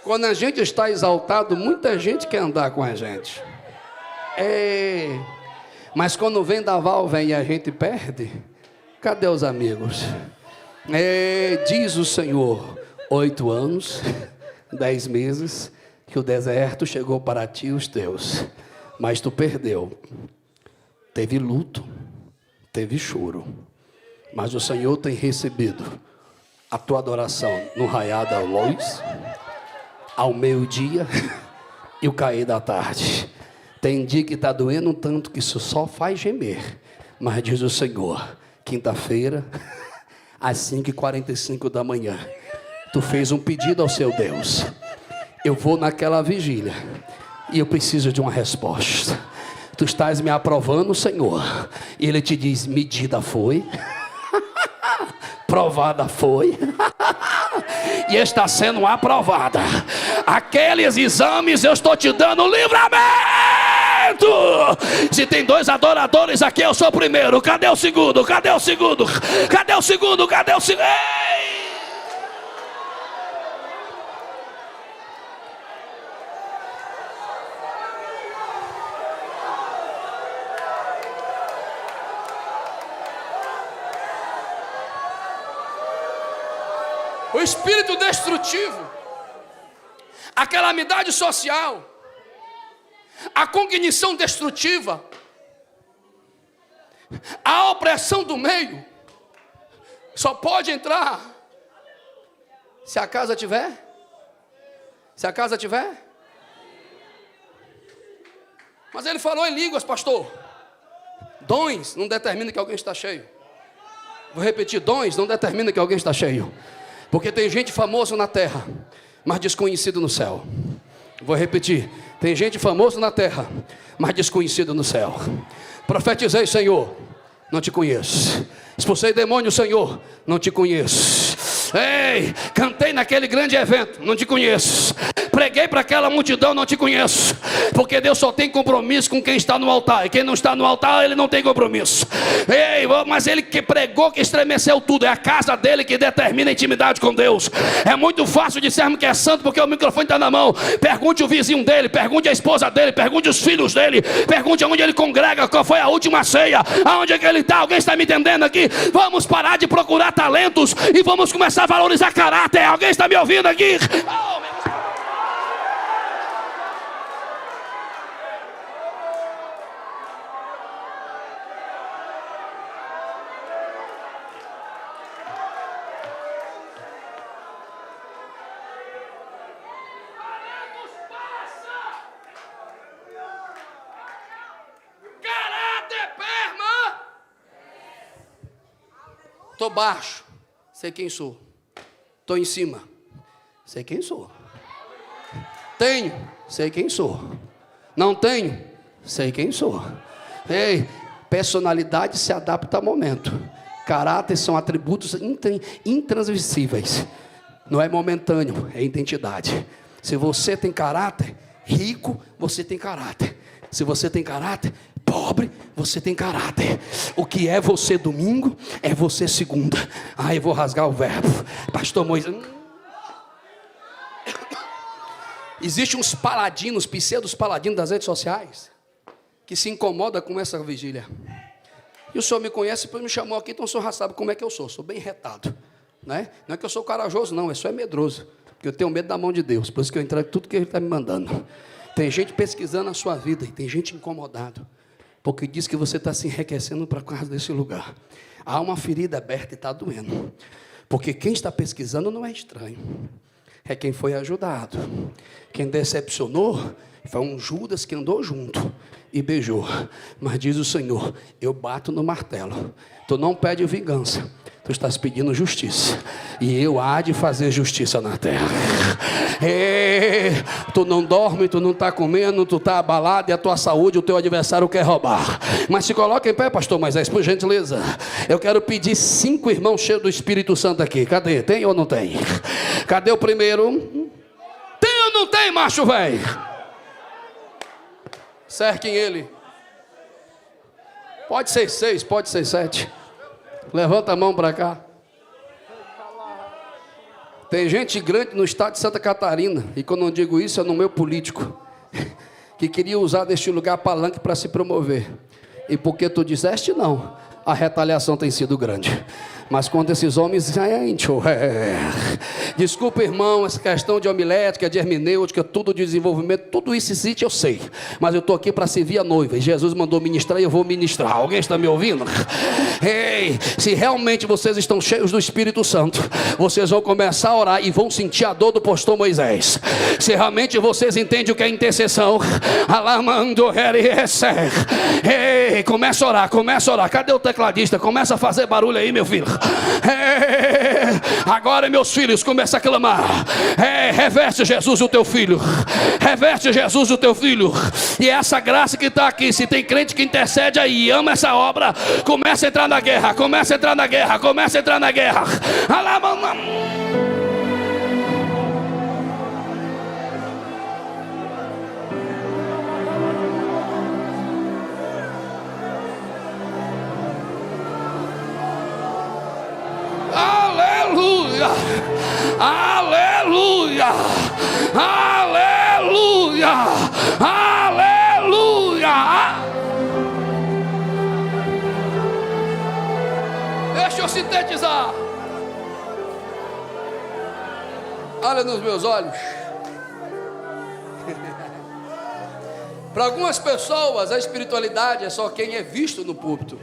Quando a gente está exaltado, muita gente quer andar com a gente. Mas quando o vendaval vem e a gente perde, cadê os amigos? Diz o Senhor: 8 anos, 10 meses, que o deserto chegou para ti e os teus, mas tu perdeu. Teve luto, teve choro, mas o Senhor tem recebido a tua adoração no raiar da luz, ao meio-dia e o cair da tarde. Tem dia que está doendo tanto que isso só faz gemer, mas diz o Senhor: quinta-feira, às 5h45 da manhã, tu fez um pedido ao seu Deus. Eu vou naquela vigília e eu preciso de uma resposta. Tu estás me aprovando, Senhor. E Ele te diz: medida foi, provada foi, e está sendo aprovada. Aqueles exames eu estou te dando livramento. Se tem 2 adoradores aqui, eu sou o primeiro. Cadê o segundo? Ei! O espírito destrutivo, a calamidade social, a cognição destrutiva, a opressão do meio, só pode entrar se a casa tiver. Mas ele falou em línguas, pastor. Dons não determina que alguém está cheio. Vou repetir: dons não determina que alguém está cheio. Porque tem gente famosa na terra, mas desconhecido no céu. Vou repetir: tem gente famosa na terra, mas desconhecido no céu. Profetizei, Senhor, não te conheço. Expulsei demônio, Senhor, não te conheço. Ei, cantei naquele grande evento, não te conheço. Preguei para aquela multidão, não te conheço. Porque Deus só tem compromisso com quem está no altar, e quem não está no altar, Ele não tem compromisso. Ei, mas Ele que pregou, que estremeceu tudo. É a casa dele que determina a intimidade com Deus. É muito fácil dissermos que é santo porque o microfone está na mão. Pergunte o vizinho dele, pergunte a esposa dele, pergunte os filhos dele, pergunte aonde ele congrega, qual foi a última ceia, aonde é que ele está. Alguém está me entendendo aqui? Vamos parar de procurar talentos e vamos começar a valorizar caráter. Alguém está me ouvindo aqui? Oh, meu... Estou baixo, sei quem sou. Estou em cima, sei quem sou. Tenho, sei quem sou. Não tenho, sei quem sou. Ei, personalidade se adapta ao momento. Caráter são atributos intransmissíveis. Não é momentâneo, é identidade. Se você tem caráter, rico, você tem caráter. Se você tem caráter, pobre, você tem caráter. O que é você domingo, é você segunda. Eu vou rasgar o verbo. Pastor Moisés. Existem uns paladinos, pseudos paladinos das redes sociais, que se incomoda com essa vigília. E o senhor me conhece, depois me chamou aqui, então o senhor já sabe como é que eu sou bem retado, né? Não é que eu sou corajoso, não, só é medroso, porque eu tenho medo da mão de Deus, por isso que eu entrego tudo que Ele está me mandando. Tem gente pesquisando a sua vida, e tem gente incomodado, porque diz que você está se enriquecendo para causa desse lugar. Há uma ferida aberta e está doendo, porque quem está pesquisando não é estranho, é quem foi ajudado. Quem decepcionou foi um Judas que andou junto e beijou. Mas diz o Senhor, eu bato no martelo. Tu não pede vingança, tu estás pedindo justiça, e eu há de fazer justiça na terra. Tu não dorme, tu não está comendo, tu está abalado, e a tua saúde o teu adversário quer roubar. Mas se coloca em pé, pastor Moisés, por gentileza. Eu quero pedir 5 irmãos cheios do Espírito Santo aqui. Cadê? Tem ou não tem? Cadê o primeiro? Tem ou não tem, macho velho? Cerquem ele. Pode ser 6, pode ser 7. Levanta a mão para cá. Tem gente grande no estado de Santa Catarina, e quando eu digo isso é no meu político, que queria usar deste lugar palanque para se promover. E porque tu disseste não, a retaliação tem sido grande. Mas quando esses homens... Desculpa, irmão, essa questão de homilética, de hermenêutica, tudo de desenvolvimento, tudo isso existe, eu sei. Mas eu estou aqui para servir a noiva, e Jesus mandou ministrar e eu vou ministrar. Alguém está me ouvindo? Ei, se realmente vocês estão cheios do Espírito Santo, vocês vão começar a orar e vão sentir a dor do pastor Moisés. Se realmente vocês entendem o que é intercessão, ei, começa a orar, começa a orar. Cadê o tecladista? Começa a fazer barulho aí, meu filho. Agora, meus filhos, começa a clamar. Reveste Jesus o teu filho. Reveste Jesus o teu filho. E essa graça que está aqui, se tem crente que intercede aí, ama essa obra, começa a entrar na guerra, começa a entrar na guerra, começa a entrar na guerra. Aleluia, aleluia, aleluia, aleluia. Deixa eu sintetizar. Olha nos meus olhos. Para algumas pessoas a espiritualidade é só quem é visto no púlpito.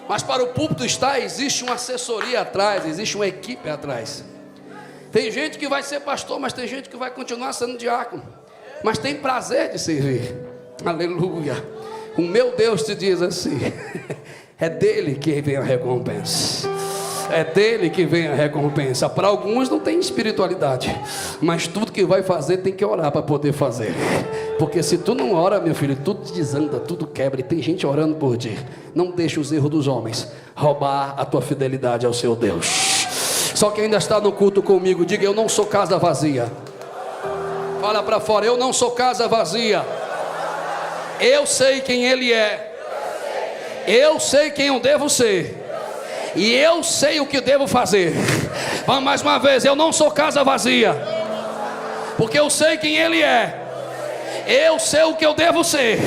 Mas para o púlpito existe uma assessoria atrás, existe uma equipe atrás. Tem gente que vai ser pastor, mas tem gente que vai continuar sendo diácono, mas tem prazer de servir. Aleluia. O meu Deus te diz assim: é dele que vem a recompensa. É dele que vem a recompensa. Para alguns não tem espiritualidade, mas tudo que vai fazer tem que orar para poder fazer. Porque se tu não ora, meu filho, tudo desanda, tudo quebra. E tem gente orando por ti. Não deixe os erros dos homens roubar a tua fidelidade ao seu Deus. Só quem ainda está no culto comigo, diga: eu não sou casa vazia. Fala para fora: eu não sou casa vazia. Eu sei quem Ele é. Eu sei quem eu devo ser. E eu sei o que devo fazer. Vamos mais uma vez: eu não sou casa vazia, porque eu sei quem Ele é. Eu sei o que eu devo ser.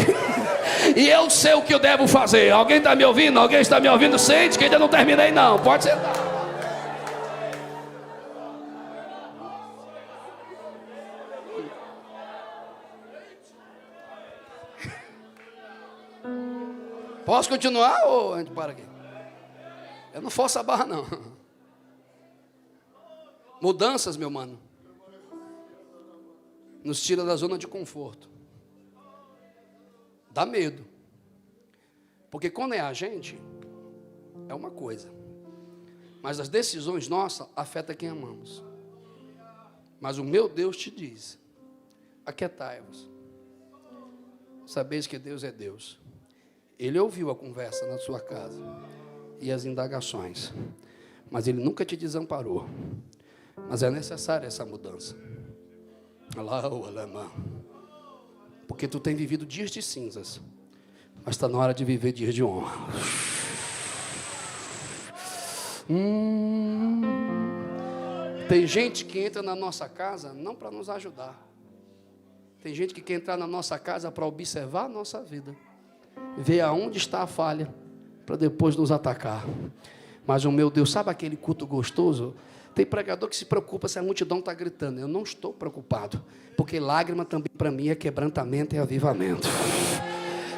E eu sei o que eu devo fazer. Alguém está me ouvindo? Alguém está me ouvindo? Sente que ainda não terminei não. Pode sentar. Posso continuar ou a gente para aqui? Eu não forço a barra não. Mudanças, meu mano, nos tira da zona de conforto. Dá medo. Porque quando é a gente, é uma coisa. Mas as decisões nossas afetam quem amamos. Mas o meu Deus te diz: aquietai-vos. Sabeis que Deus é Deus. Ele ouviu a conversa na sua casa e as indagações, mas Ele nunca te desamparou. Mas é necessária essa mudança. Porque tu tem vivido dias de cinzas, mas está na hora de viver dias de honra. Tem gente que entra na nossa casa não para nos ajudar. Tem gente que quer entrar na nossa casa para observar a nossa vida, ver aonde está a falha, para depois nos atacar. Mas o meu Deus, sabe aquele culto gostoso? Tem pregador que se preocupa se a multidão está gritando. Eu não estou preocupado, porque lágrima também para mim é quebrantamento e avivamento.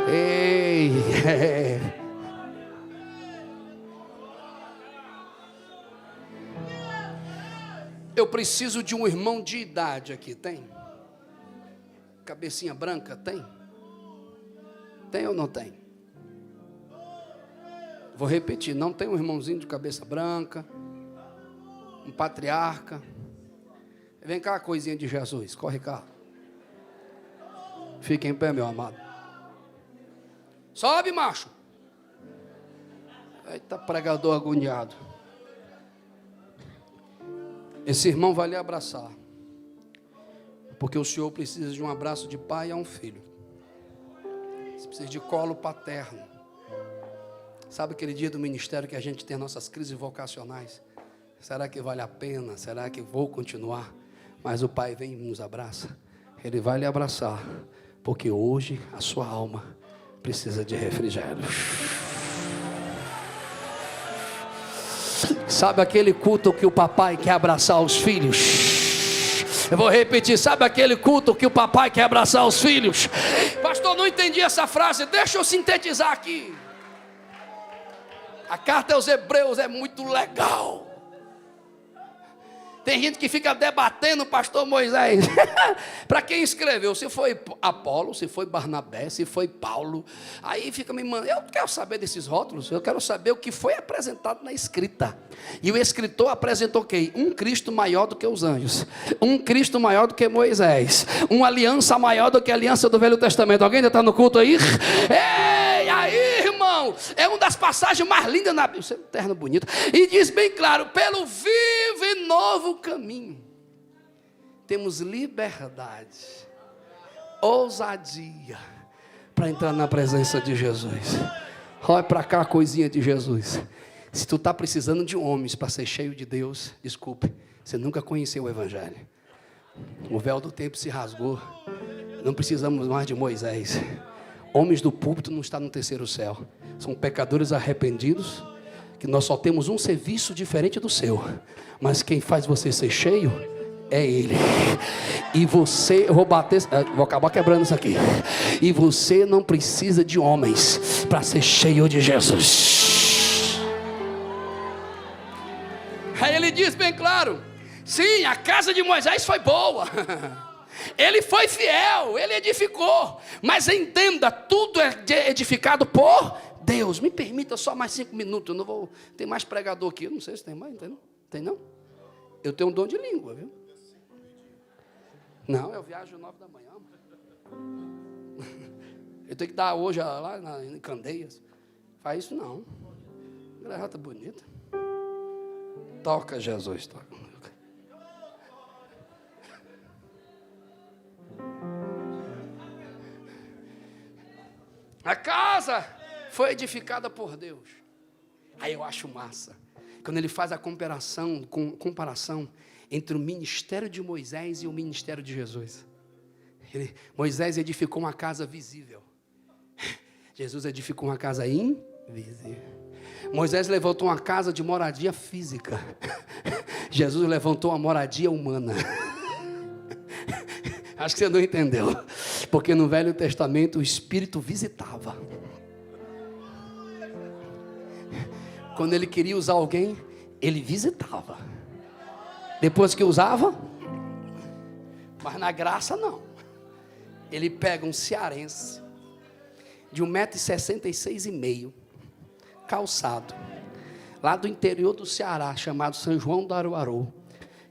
Ei, Eu preciso de um irmão de idade aqui, tem? Cabecinha branca, tem? Tem ou não tem? Vou repetir, não tem um irmãozinho de cabeça branca, um patriarca? Vem cá, coisinha de Jesus, corre cá. Fica em pé, meu amado. Sobe, macho. Eita, pregador agoniado. Esse irmão vai lhe abraçar, porque o senhor precisa de um abraço de pai a um filho. Você precisa de colo paterno. Sabe aquele dia do ministério que a gente tem nossas crises vocacionais? Será que vale a pena? Será que vou continuar? Mas o pai vem e nos abraça. Ele vai lhe abraçar, porque hoje a sua alma precisa de refrigério. Sabe aquele culto que o papai quer abraçar os filhos? Eu vou repetir, sabe aquele culto que o papai quer abraçar os filhos? Pastor, não entendi essa frase, deixa eu sintetizar aqui. A carta aos Hebreus é muito legal. Tem gente que fica debatendo o pastor Moisés. Para quem escreveu? Se foi Apolo, se foi Barnabé, se foi Paulo. Aí fica me mandando. Eu não quero saber desses rótulos. Eu quero saber o que foi apresentado na escrita. E o escritor apresentou quem? Um Cristo maior do que os anjos. Um Cristo maior do que Moisés. Uma aliança maior do que a aliança do Velho Testamento. Alguém ainda está no culto aí? Ei, aí, irmão. É uma das passagens mais lindas na Bíblia. Isso é um terno bonito. E diz bem claro: pelo vivo e novo caminho temos liberdade, ousadia para entrar na presença de Jesus. Olha para cá a coisinha de Jesus. Se tu está precisando de homens para ser cheio de Deus, desculpe, você nunca conheceu o Evangelho. O véu do tempo se rasgou. Não precisamos mais de Moisés. Homens do púlpito não estão no terceiro céu. São pecadores arrependidos, que nós só temos um serviço diferente do seu. Mas quem faz você ser cheio é Ele. E você, eu vou acabar quebrando isso aqui. E você não precisa de homens para ser cheio de Jesus. Aí ele diz bem claro: sim, a casa de Moisés foi boa. Ele foi fiel, ele edificou. Mas entenda, tudo é edificado por Deus. Me permita só mais 5 minutos. Eu não vou. Tem mais pregador aqui. Eu não sei se tem mais, não tem não? Tem não? Eu tenho um dom de língua, viu? Não, eu viajo 9 da manhã. Eu tenho que dar hoje lá em Candeias. Faz isso não. Gravata bonita. Toca, Jesus, toca. A casa foi edificada por Deus. Aí eu acho massa quando ele faz a comparação entre o ministério de Moisés e o ministério de Jesus. Moisés edificou uma casa visível. Jesus edificou uma casa invisível. Moisés levantou uma casa de moradia física. Jesus levantou uma moradia humana. Acho que você não entendeu. Porque no Velho Testamento o Espírito visitava. Quando ele queria usar alguém, ele visitava. Depois que usava, mas na graça não. Ele pega um cearense de 1,66 m, calçado, lá do interior do Ceará, chamado São João do Aruaru,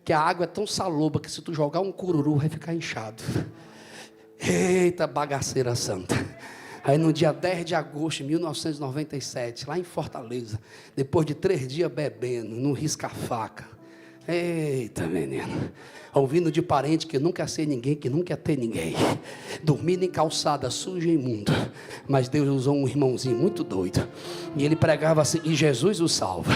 que a água é tão salobra que se tu jogar um cururu vai ficar inchado. Eita bagaceira santa. Aí no dia 10 de agosto de 1997, lá em Fortaleza, depois de 3 dias bebendo, no risca-faca. Eita menino, ouvindo de parente que nunca quer ser ninguém, que nunca quer ter ninguém, dormindo em calçada suja e imundo, mas Deus usou um irmãozinho muito doido, e ele pregava assim, e Jesus o salva,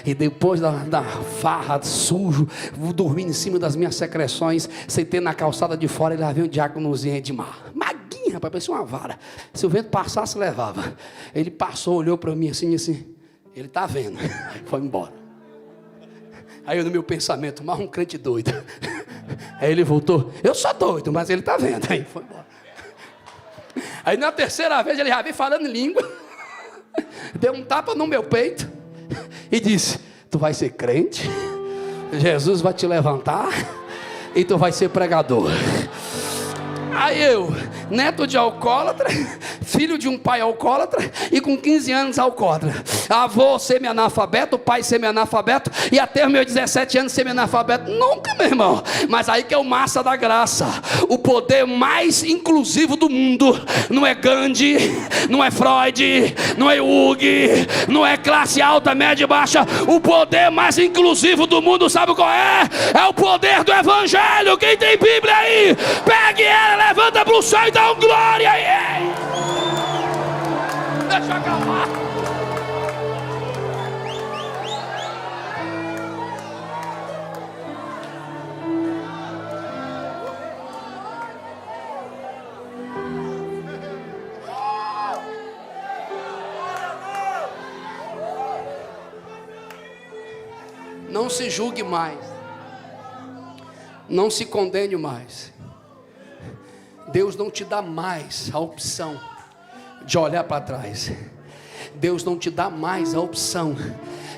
e depois da farra sujo, dormindo em cima das minhas secreções, sentei na calçada de fora, e lá veio um diáconozinho Edmar, maguinho, rapaz, parecia uma vara, se o vento passasse, levava. Ele passou, olhou para mim assim, ele está vendo, foi embora. Aí eu no meu pensamento, mas um crente doido. Aí ele voltou, eu sou doido, mas ele está vendo. Aí foi embora. Aí na terceira vez ele já veio falando em língua, deu um tapa no meu peito e disse, tu vai ser crente, Jesus vai te levantar e tu vai ser pregador. Aí eu, neto de alcoólatra, filho de um pai alcoólatra, e com 15 anos alcoólatra, avô semi-analfabeto, pai semi-analfabeto, e até os meus 17 anos semi-analfabeto, nunca, meu irmão. Mas aí que é o massa da graça, o poder mais inclusivo do mundo, não é Gandhi, não é Freud, não é Jung, não é classe alta, média e baixa, o poder mais inclusivo do mundo, sabe qual é? É o poder do evangelho. Quem tem Bíblia aí, pegue ela, levanta para o céu e dá um glória aí. Deixa eu acalmar. Não se julgue mais. Não se condene mais. Deus não te dá mais a opção de olhar para trás. Deus não te dá mais a opção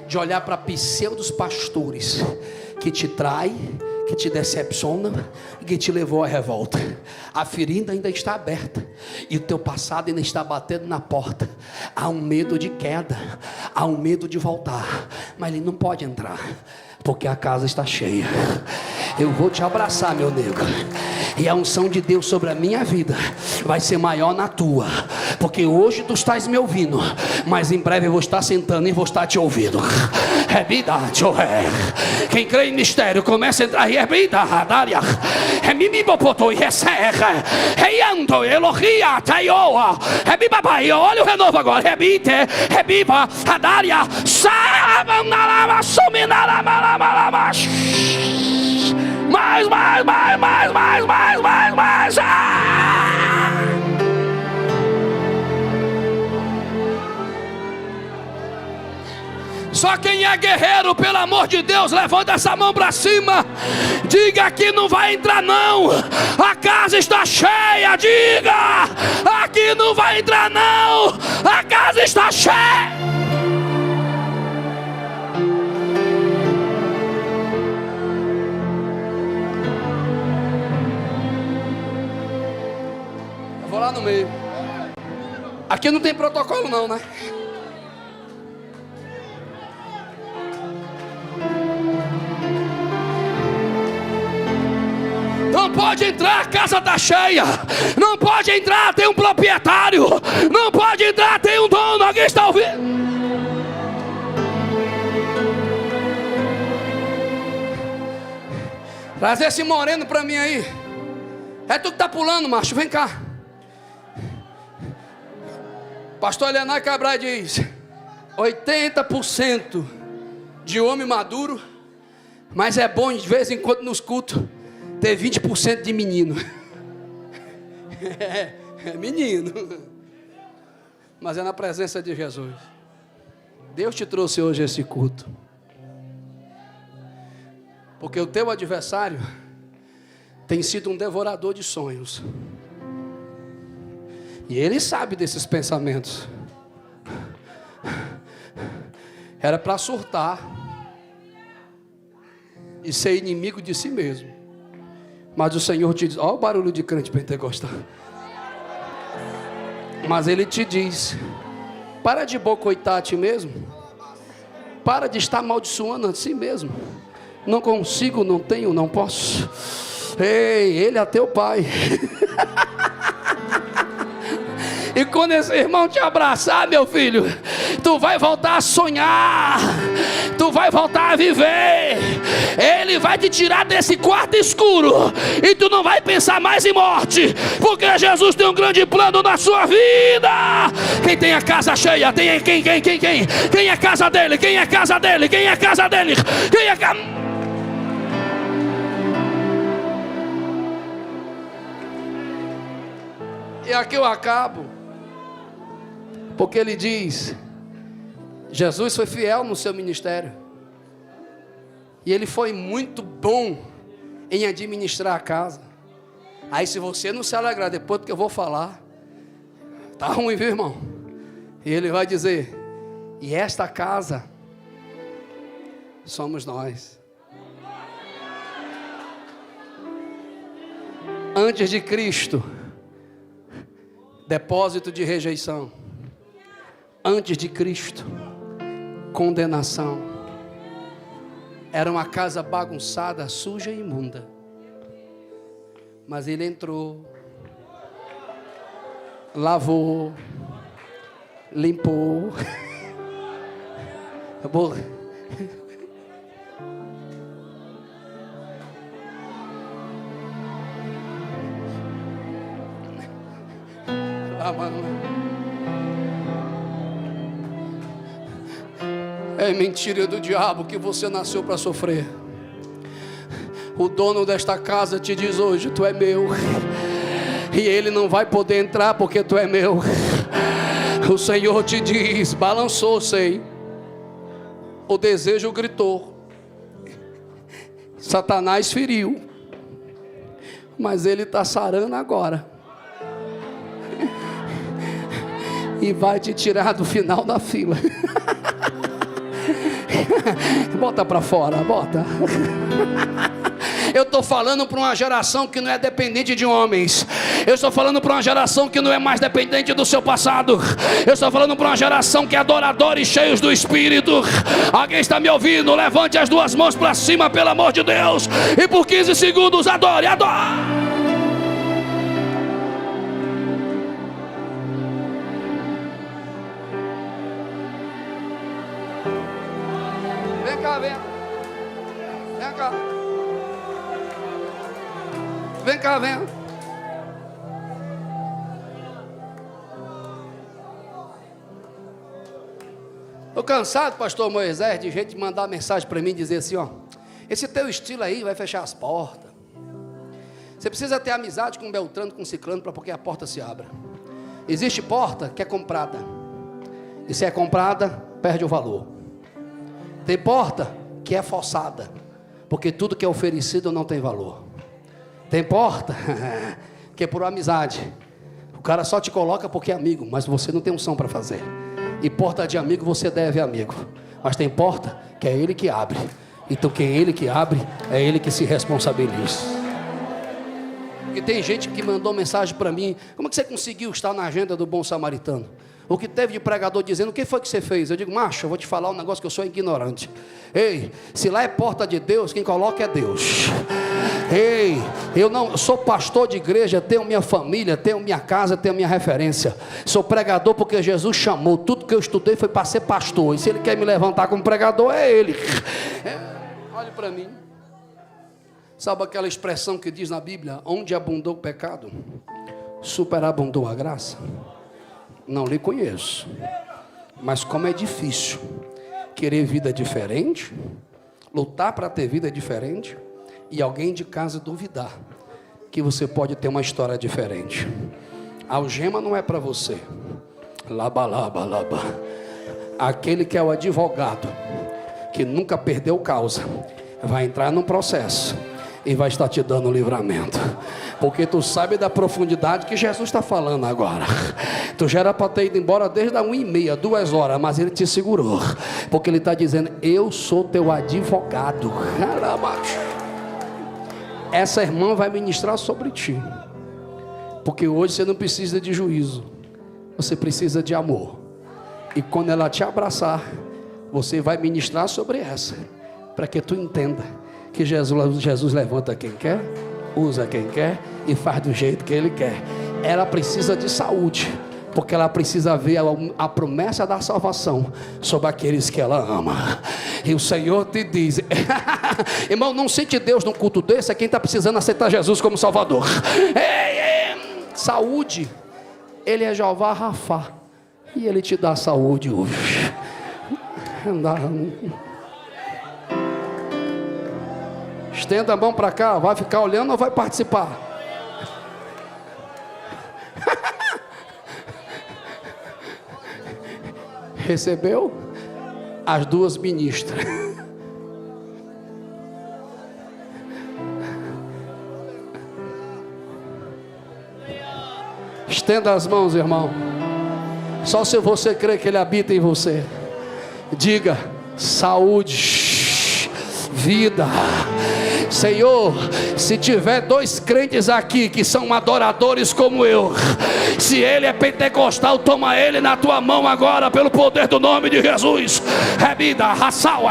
de olhar para pseudos pastores que te traem, que te decepciona e que te levou à revolta. A ferida ainda está aberta e o teu passado ainda está batendo na porta. Há um medo de queda, há um medo de voltar, mas ele não pode entrar porque a casa está cheia. Eu vou te abraçar, meu nego, e a unção de Deus sobre a minha vida vai ser maior na tua, porque hoje tu estás me ouvindo, mas em breve eu vou estar sentando e vou estar te ouvindo. Quem crê em mistério começa a entrar. Olha o renovo agora. Mais. Só quem é guerreiro, pelo amor de Deus, levanta essa mão para cima. Diga que não vai entrar não. A casa está cheia. Diga, aqui não vai entrar não. A casa está cheia. Eu vou lá no meio. Aqui não tem protocolo não, né? Não pode entrar, a casa está cheia. Não pode entrar, tem um proprietário. Não pode entrar, tem um dono. Alguém está ouvindo? Traz esse moreno para mim aí. É tu que está pulando, macho, vem cá. Pastor Leonardo Cabral diz: 80% de homem maduro, mas é bom de vez em quando nos cultos ter 20% de menino. É menino, mas é na presença de Jesus. Deus te trouxe hoje esse culto porque o teu adversário tem sido um devorador de sonhos, e ele sabe desses pensamentos. Era para surtar e ser inimigo de si mesmo, mas o Senhor te diz, olha o barulho de crente pentecostal. Mas Ele te diz, para de boicotar a ti mesmo, para de estar amaldiçoando a si mesmo. Não consigo, não tenho, não posso. Ei, ele é teu pai. E quando esse irmão te abraçar, meu filho, tu vai voltar a sonhar, tu vai voltar a viver. Ele vai te tirar desse quarto escuro e tu não vai pensar mais em morte, porque Jesus tem um grande plano na sua vida. Quem tem a casa cheia, tem quem? Quem é a casa dele? Quem é a casa dele? Quem é a casa dele? Quem é a casa... E aqui eu acabo, porque ele diz: Jesus foi fiel no seu ministério, e ele foi muito bom em administrar a casa. Aí se você não se alegrar depois do que eu vou falar, tá ruim, viu, irmão? E ele vai dizer: e esta casa somos nós. Antes de Cristo, depósito de rejeição. Antes de Cristo, condenação. Era uma casa bagunçada, suja e imunda. Mas ele entrou, lavou, limpou. É mentira do diabo que você nasceu para sofrer. O dono desta casa te diz hoje: tu é meu. E ele não vai poder entrar porque tu é meu. O Senhor te diz: balançou, sei. O desejo gritou. Satanás feriu. Mas ele está sarando agora. E vai te tirar do final da fila. Bota para fora, bota. Eu estou falando para uma geração que não é dependente de homens. Eu estou falando para uma geração que não é mais dependente do seu passado. Eu estou falando para uma geração que é adoradora e cheios do Espírito. Alguém está me ouvindo? Levante as duas mãos para cima, pelo amor de Deus, e por 15 segundos adore, adore. Vem cá, vem. Vem cá. Vem cá, vem. Estou cansado, pastor Moisés, de gente mandar mensagem para mim e dizer assim: ó, esse teu estilo aí vai fechar as portas. Você precisa ter amizade com Beltrano, com Ciclano, para porque a porta se abra. Existe porta que é comprada. E se é comprada, perde o valor. Tem porta que é forçada, porque tudo que é oferecido não tem valor. Tem porta que é por amizade. O cara só te coloca porque é amigo, mas você não tem unção para fazer. E porta de amigo você deve amigo. Mas tem porta que é ele que abre. Então quem é ele que abre, é ele que se responsabiliza. E tem gente que mandou mensagem para mim: como é que você conseguiu estar na agenda do Bom Samaritano? O que teve de pregador dizendo: o que foi que você fez? Eu digo: macho, eu vou te falar um negócio que eu sou ignorante. Ei, se lá é porta de Deus, quem coloca é Deus. Ei, eu não sou pastor de igreja, tenho minha família, tenho minha casa, tenho minha referência. Sou pregador porque Jesus chamou. Tudo que eu estudei foi para ser pastor. E se ele quer me levantar como pregador, é ele. Olhe para mim. Sabe aquela expressão que diz na Bíblia: onde abundou o pecado, superabundou a graça? Não lhe conheço, mas como é difícil querer vida diferente, lutar para ter vida diferente, e alguém de casa duvidar que você pode ter uma história diferente. A algema não é para você. Laba, laba, laba. Aquele que é o advogado, que nunca perdeu causa, vai entrar num processo e vai estar te dando um livramento, porque tu sabe da profundidade que Jesus está falando agora. Tu já era para ter ido embora desde a 1h30, 2 horas, mas ele te segurou, porque ele está dizendo: eu sou teu advogado. Essa irmã vai ministrar sobre ti, porque hoje você não precisa de juízo, você precisa de amor. E quando ela te abraçar, Você vai ministrar sobre essa, para que tu entenda que Jesus levanta quem quer, usa quem quer e faz do jeito que Ele quer. Ela precisa de saúde, porque ela precisa ver a promessa da salvação sobre aqueles que ela ama. E o Senhor te diz, irmão, não sente Deus num culto desse, é quem está precisando aceitar Jesus como Salvador. Saúde, Ele é Jeová Rafá, e Ele te dá saúde hoje. Estenda a mão para cá, vai ficar olhando ou vai participar? Recebeu? As duas ministras. Estenda as mãos, irmão. Só se você crê que Ele habita em você. Diga: saúde, vida. Senhor, se tiver 2 crentes aqui que são adoradores como eu, se ele é pentecostal, toma ele na tua mão agora, pelo poder do nome de Jesus. Rebida, raçal,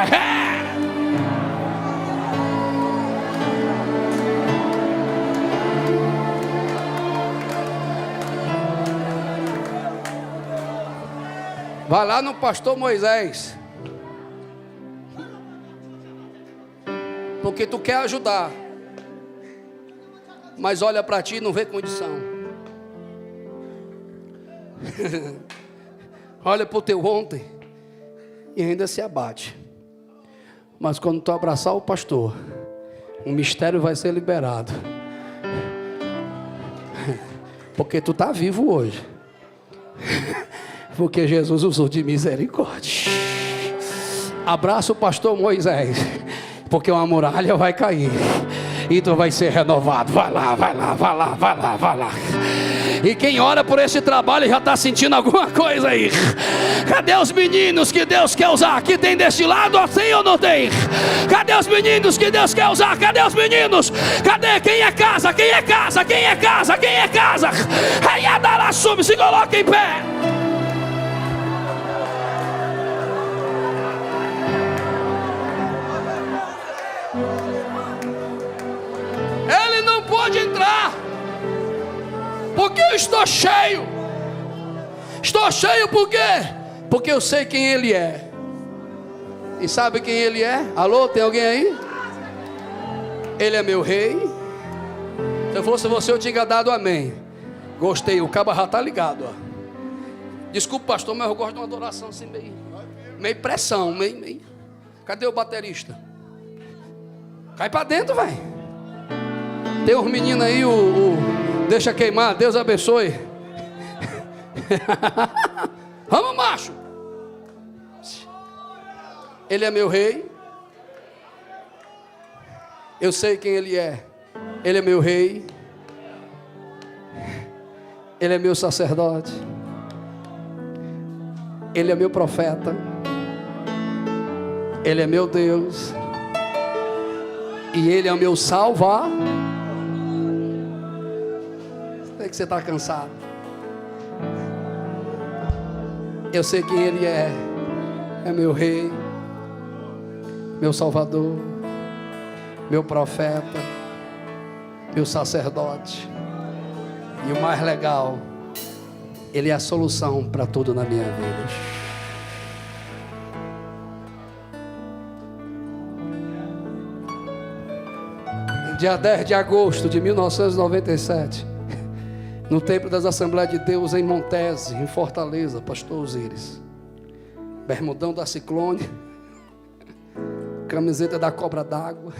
vai lá no pastor Moisés, porque tu quer ajudar, mas olha para ti e não vê condição. Olha para o teu ontem e ainda se abate. Mas quando tu abraçar o pastor, um mistério vai ser liberado, porque tu está vivo hoje, porque Jesus usou de misericórdia. Abraça o pastor Moisés, porque uma muralha vai cair e tu vai ser renovado. Vai lá, vai lá, vai lá, vai lá, vai lá. E quem ora por esse trabalho já está sentindo alguma coisa aí. Cadê os meninos que Deus quer usar? Que tem deste lado, assim ou não tem? Cadê os meninos que Deus quer usar? Cadê os meninos? Cadê? Quem é casa? Quem é casa? Quem é casa? Quem é casa? Aí a Dara sube, se coloca em pé. Ele não pode entrar, porque eu estou cheio. Estou cheio por quê? Porque eu sei quem Ele é. E sabe quem Ele é? Alô, tem alguém aí? Ele é meu rei. Se eu fosse você, eu tinha dado amém. Gostei, o cabo já está ligado, ó. Desculpa, pastor, mas eu gosto de uma adoração assim, meio pressão, meio. Cadê o baterista? Cai para dentro, velho. Tem uns meninos aí, deixa queimar, Deus abençoe. Vamos, macho. Ele é meu rei. Eu sei quem Ele é. Ele é meu rei. Ele é meu sacerdote. Ele é meu profeta. Ele é meu Deus. E Ele é o meu salvador. Sei que você está cansado. Eu sei quem Ele é. É meu rei, meu salvador, meu profeta, meu sacerdote. E o mais legal, Ele é a solução para tudo na minha vida. Dia 10 de agosto de 1997, no Templo das Assembleias de Deus em Montese, em Fortaleza, pastor Osíris, bermudão da Ciclone, camiseta da Cobra d'Água.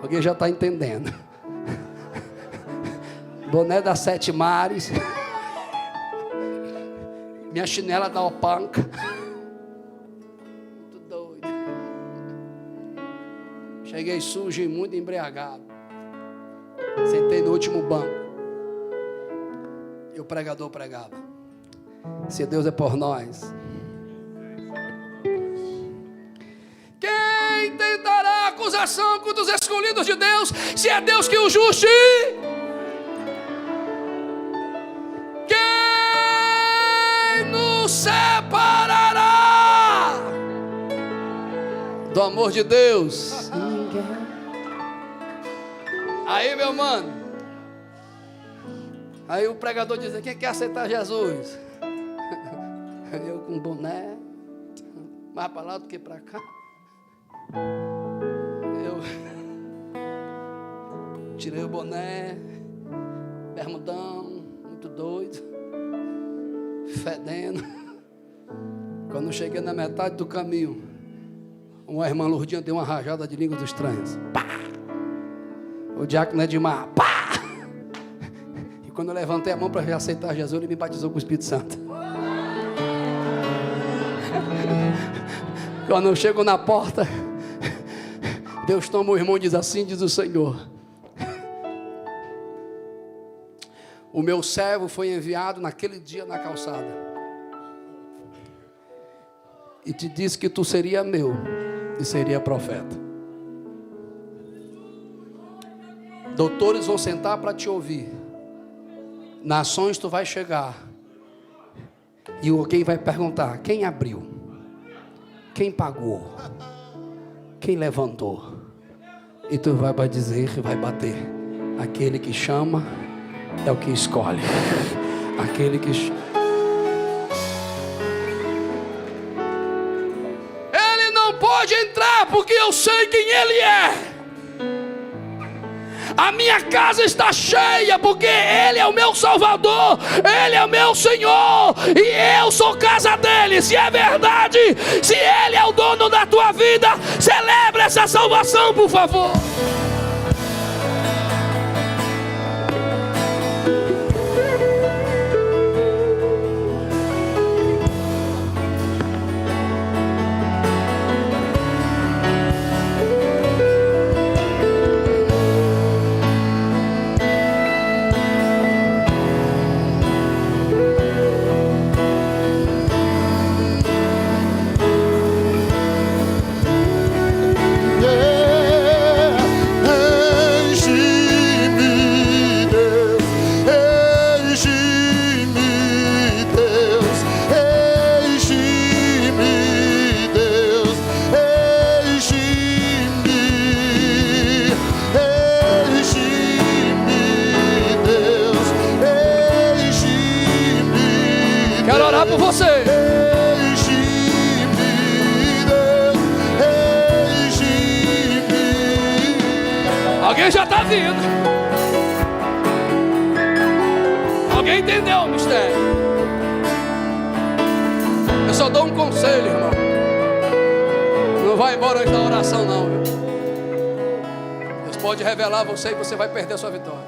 Alguém já está entendendo? Boné da Sete Mares, minha chinela da Opanca. Muito doido. Cheguei sujo e muito embriagado. Sentei no último banco. E o pregador pregava: se Deus é por nós, quem tentará acusação contra os escolhidos de Deus, se é Deus que o justiça? Quem nos separará do amor de Deus. Aí, meu mano, aí o pregador diz: quem quer aceitar Jesus? Eu com boné, mais para lá do que para cá. Eu tirei o boné, bermudão, muito doido, fedendo. Quando eu cheguei na metade do caminho, uma irmã Lourdinha deu uma rajada de línguas estranhas. Pá! O diácono Edmar. Pá! E quando eu levantei a mão para aceitar Jesus, ele me batizou com o Espírito Santo. Quando eu chego na porta, Deus toma o irmão e diz: assim diz o Senhor: o meu servo foi enviado naquele dia na calçada e te disse que tu seria meu e seria profeta. Doutores vão sentar para te ouvir, nações tu vai chegar e alguém vai perguntar: quem abriu? Quem pagou? Quem levantou? E tu vai dizer, vai bater: aquele que chama é o que escolhe. Aquele que ele não pode entrar porque eu sei quem ele é. A minha casa está cheia porque Ele é o meu Salvador, Ele é o meu Senhor, e eu sou casa dele. Se é verdade, se Ele é o dono da tua vida, celebra essa salvação, por favor. Quero orar por você. Alguém já está vindo. Alguém entendeu o mistério? Eu só dou um conselho, irmão. Não vai embora antes da oração, não. Deus pode revelar a você e você vai perder a sua vitória.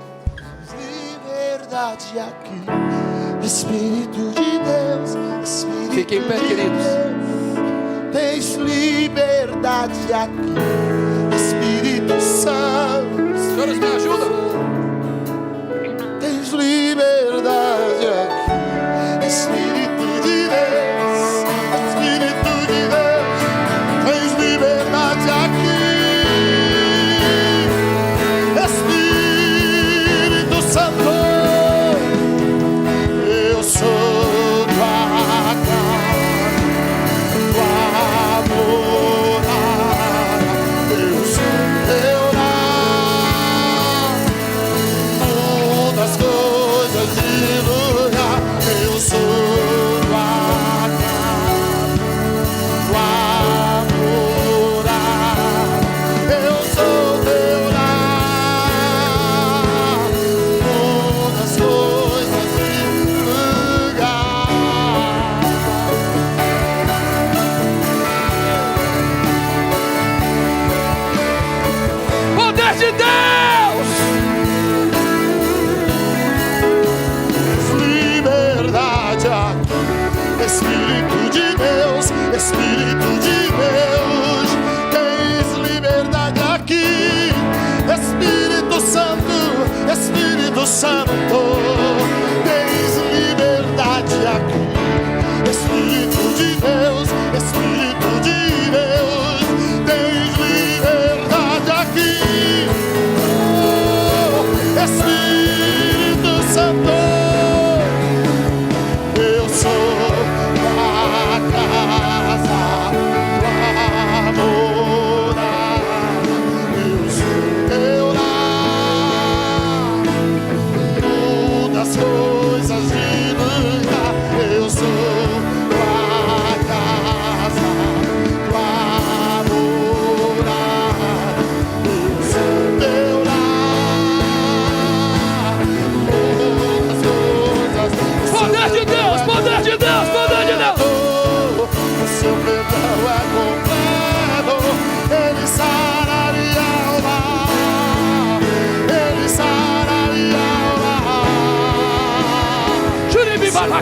Liberdade aqui. Espírito de Deus, Espírito Fiquem em pé, queridos. Tens liberdade aqui, Espírito Santo. Senhores, me ajudam. Tens liberdade aqui, Espírito de Deus, Espírito de Deus. Tens liberdade aqui, Espírito Santo.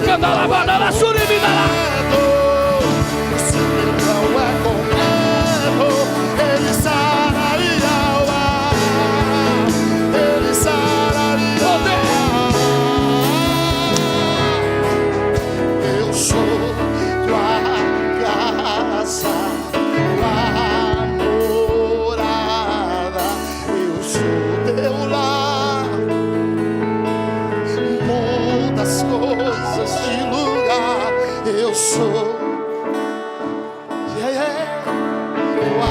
Candalabadala, Suribidala. Esse perdão é completo. Ele sararia o ar. Ele sararia o ar. Eu sou tua casa, tua morada. Eu sou teu lar. Muda as coisas de lugar. Eu sou o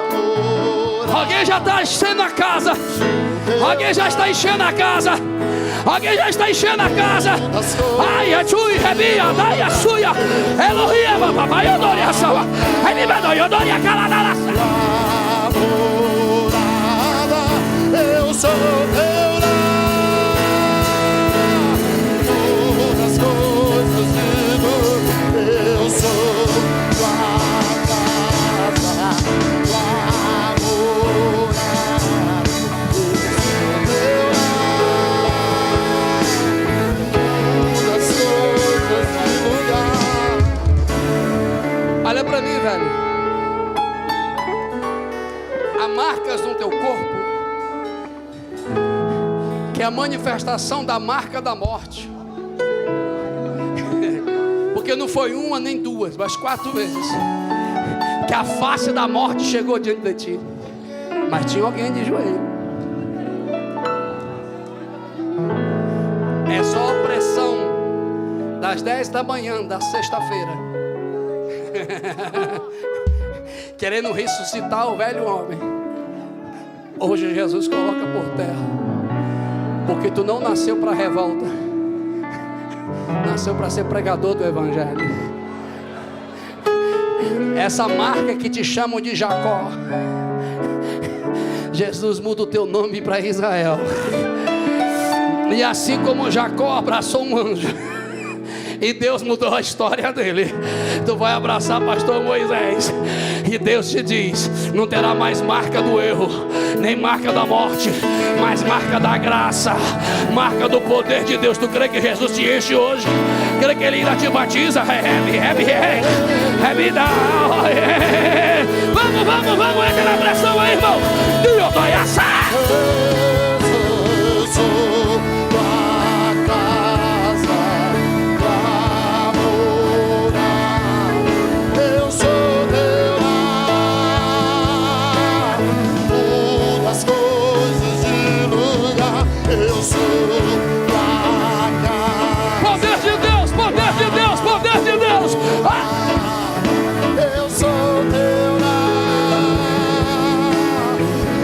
amor. Alguém já está enchendo a casa. Alguém já está enchendo a casa. Alguém já está enchendo a casa. Ai, a chui, rebia, dai a suia. Elohim, papai, eu dou a sua. Aí me mandou, eu dou a calada. Morada, eu sou teu lar. Todas as coisas de Deus, eu sou tua casa, tua morada. Eu sou teu lar. Todas as coisas de lugar. Olha pra mim, velho. Há marcas no teu corpo que é a manifestação da marca da morte. Porque não foi uma nem duas, mas 4 vezes que a face da morte chegou diante de ti. Mas tinha alguém de joelho. É só a pressão das 10 da manhã da sexta-feira, querendo ressuscitar o velho homem. Hoje Jesus coloca por terra, porque tu não nasceu para revolta, nasceu para ser pregador do evangelho. Essa marca que te chamam de Jacó, Jesus muda o teu nome para Israel. E assim como Jacó abraçou um anjo e Deus mudou a história dele, tu vai abraçar pastor Moisés, e Deus te diz: não terá mais marca do erro, nem marca da morte, mas marca da graça, marca do poder de Deus. Tu crê que Jesus te enche hoje? Crê que Ele ainda te batiza? Vamos, entra na pressão aí, irmão. Eu tô assar. Eu sou tua casa, tua morada. Eu sou teu lar. Muda as coisas de lugar. Eu sou tua casa. Poder de Deus, poder de Deus, poder de Deus. Eu sou teu lar.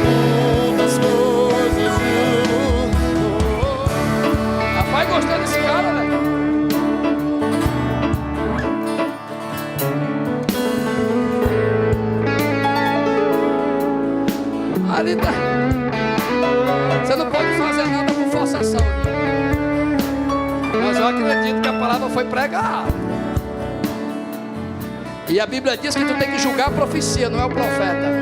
Muda as coisas de lugar. Rapaz, gostei desse cara, velho. Ali tá. Você não pode fazer nada com forçação. Mas eu acredito que a palavra foi pregada. E a Bíblia diz que tu tem que julgar a profecia, não é o profeta.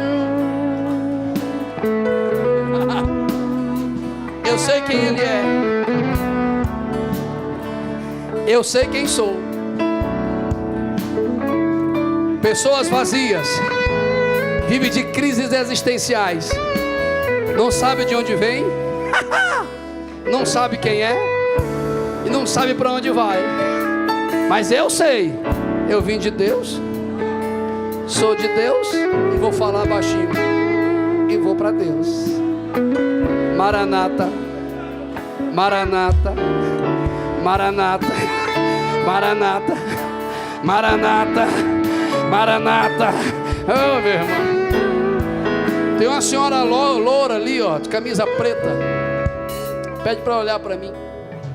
Eu sei quem ele é. Eu sei quem sou. Pessoas vazias, vivem de crises existenciais, não sabe de onde vem, não sabe quem é e não sabe para onde vai. Mas eu sei, eu vim de Deus, sou de Deus e vou falar baixinho e vou para Deus. Maranata, Maranata, Maranata, Maranata, Maranata, Maranata. Oh, meu irmão, tem uma senhora loura ali, ó, de camisa preta. Pede para olhar para mim.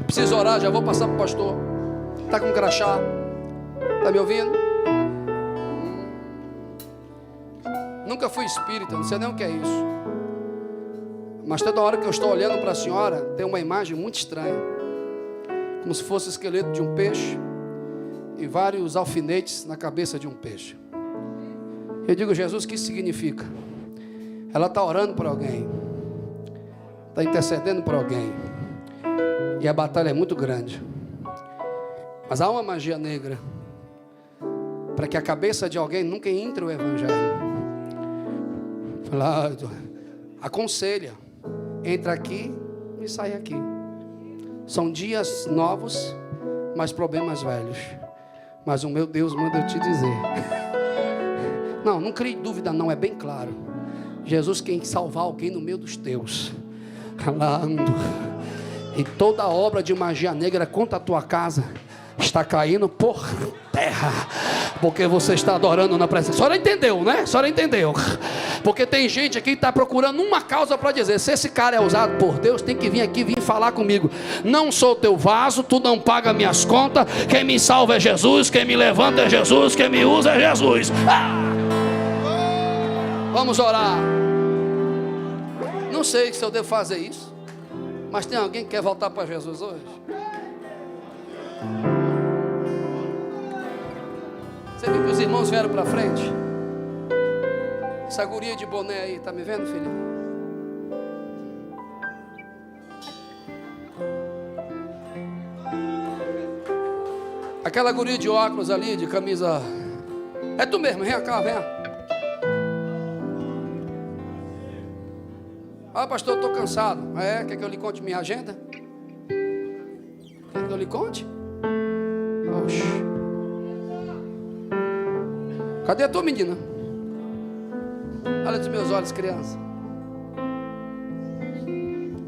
Preciso orar, já vou passar para o pastor. Está com crachá? Está me ouvindo? Nunca fui espírita, não sei nem o que é isso. Mas toda hora que eu estou olhando para a senhora, tem uma imagem muito estranha, como se fosse o esqueleto de um peixe e vários alfinetes na cabeça de um peixe. Eu digo: Jesus, o que isso significa? Ela está orando por alguém, está intercedendo por alguém, e a batalha é muito grande. Mas há uma magia negra para que a cabeça de alguém nunca entre o evangelho. Fala, aconselha, entra aqui e sai aqui. São dias novos, mas problemas velhos. Mas o meu Deus manda eu te dizer. Não crie dúvida não, é bem claro. Jesus quer salvar alguém no meio dos teus. E toda obra de magia negra contra a tua casa está caindo por terra, porque você está adorando na presença. A senhora entendeu, né? A senhora entendeu. Porque tem gente aqui que está procurando uma causa para dizer: se esse cara é usado por Deus, tem que vir aqui, vir falar comigo. Não sou teu vaso, tu não paga minhas contas. Quem me salva é Jesus, quem me levanta é Jesus, quem me usa é Jesus. Vamos orar. Não sei se eu devo fazer isso, mas tem alguém que quer voltar para Jesus hoje? Você viu que os irmãos vieram para frente? Essa guria de boné aí, tá me vendo, filha? Aquela guria de óculos ali, de camisa. É tu mesmo, vem cá, vem. Ah, pastor, eu estou cansado. Quer que eu lhe conte minha agenda? Quer que eu lhe conte? Oxi. Cadê a tua menina? Olha dos meus olhos, criança.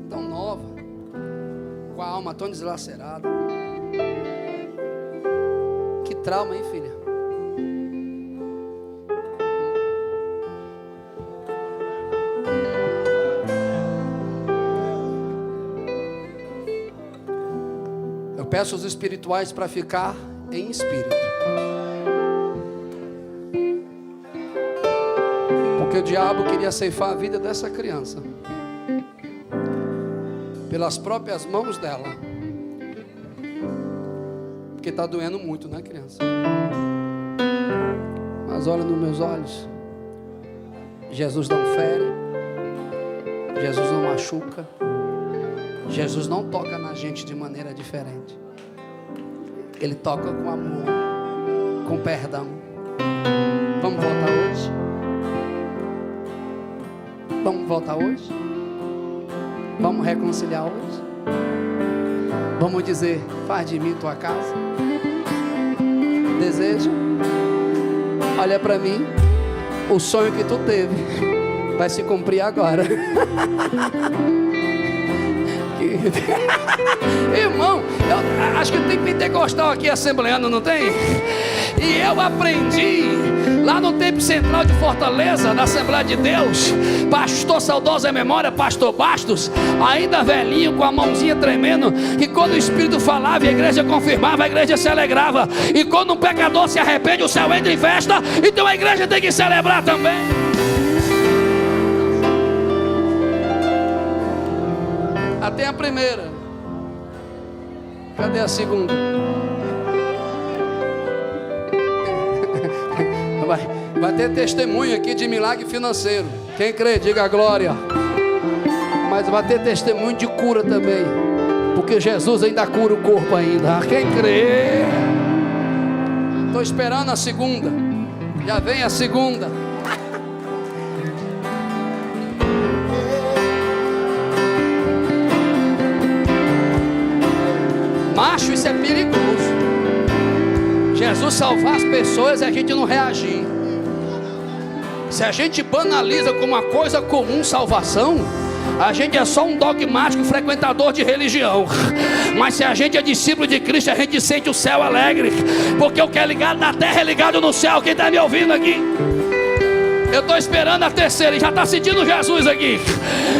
Tão nova, com a alma tão deslacerada. Que trauma, hein, filha? Eu peço os espirituais para ficar em espírito. Porque o diabo queria ceifar a vida dessa criança pelas próprias mãos dela. Porque está doendo muito, né, criança? Mas olha nos meus olhos. Jesus não fere, Jesus não machuca, Jesus não toca na gente de maneira diferente. Ele toca com amor, com perdão. Vamos voltar hoje? Vamos voltar hoje? Vamos reconciliar hoje? Vamos dizer: faz de mim tua casa. Desejo. Olha para mim. O sonho que tu teve vai se cumprir agora. Irmão, eu acho que tem pentecostal aqui assembleando, não tem? E eu aprendi lá no Templo Central de Fortaleza, na Assembleia de Deus, pastor saudosa memória, pastor Bastos, ainda velhinho, com a mãozinha tremendo, que quando o Espírito falava e a igreja confirmava, a igreja se alegrava. E quando um pecador se arrepende, o céu entra em festa. Então a igreja tem que celebrar também. Até a primeira. Cadê a segunda? Vai ter testemunho aqui de milagre financeiro. Quem crê, diga a glória. Mas vai ter testemunho de cura também, porque Jesus ainda cura o corpo ainda. Quem crê? Estou esperando a segunda. Já vem a segunda. Macho, isso é perigoso. Jesus salvar as pessoas e a gente não reagir. Se a gente banaliza como uma coisa comum salvação, a gente é só um dogmático frequentador de religião. Mas se a gente é discípulo de Cristo, a gente sente o céu alegre, porque o que é ligado na terra é ligado no céu. Quem está me ouvindo aqui? Eu estou esperando a terceira e já está sentindo Jesus aqui.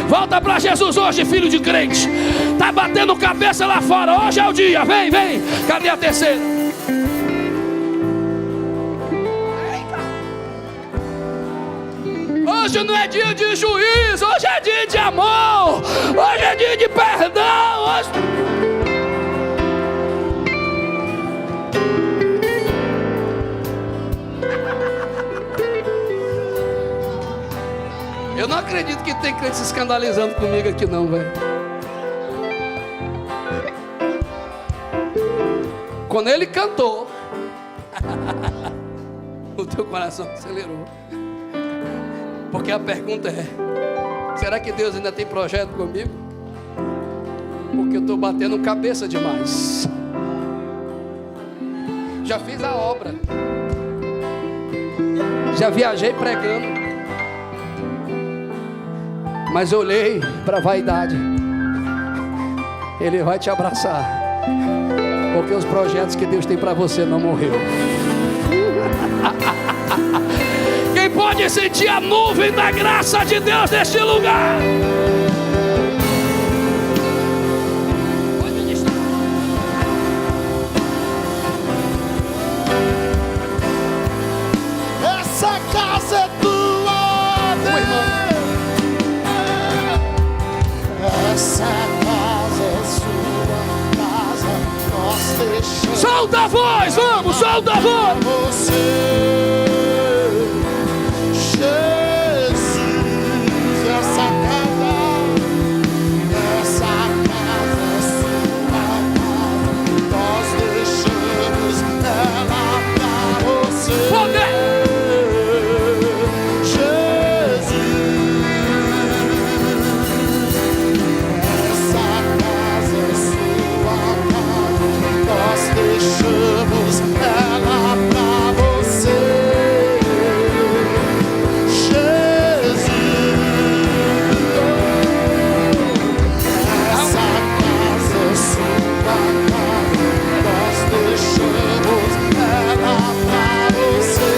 Volta para Jesus hoje, filho de crente. Está batendo cabeça lá fora. Hoje é o dia. Vem, vem. Cadê a terceira? Hoje não é dia de juízo. Hoje é dia de amor. Hoje é dia de perdão. Hoje... Eu não acredito que tem crente se escandalizando comigo aqui não, velho. Quando ele cantou, o teu coração acelerou. Porque a pergunta é: será que Deus ainda tem projeto comigo? Porque eu estou batendo cabeça demais. Já fiz a obra, já viajei pregando, mas eu olhei para a vaidade. Ele vai te abraçar, porque os projetos que Deus tem para você não morreu. Quem pode sentir a nuvem da graça de Deus neste lugar? Essa casa é tua, Deus. Essa casa é sua casa. Nós deixamos. Solta a voz, vamos, solta a voz. Você, Jesus, essa casa é sua casa. Nós deixamos ela pra você. Poder. Deixamos ela pra você, Jesus. Essa casa é sua casa. Nós deixamos ela pra você,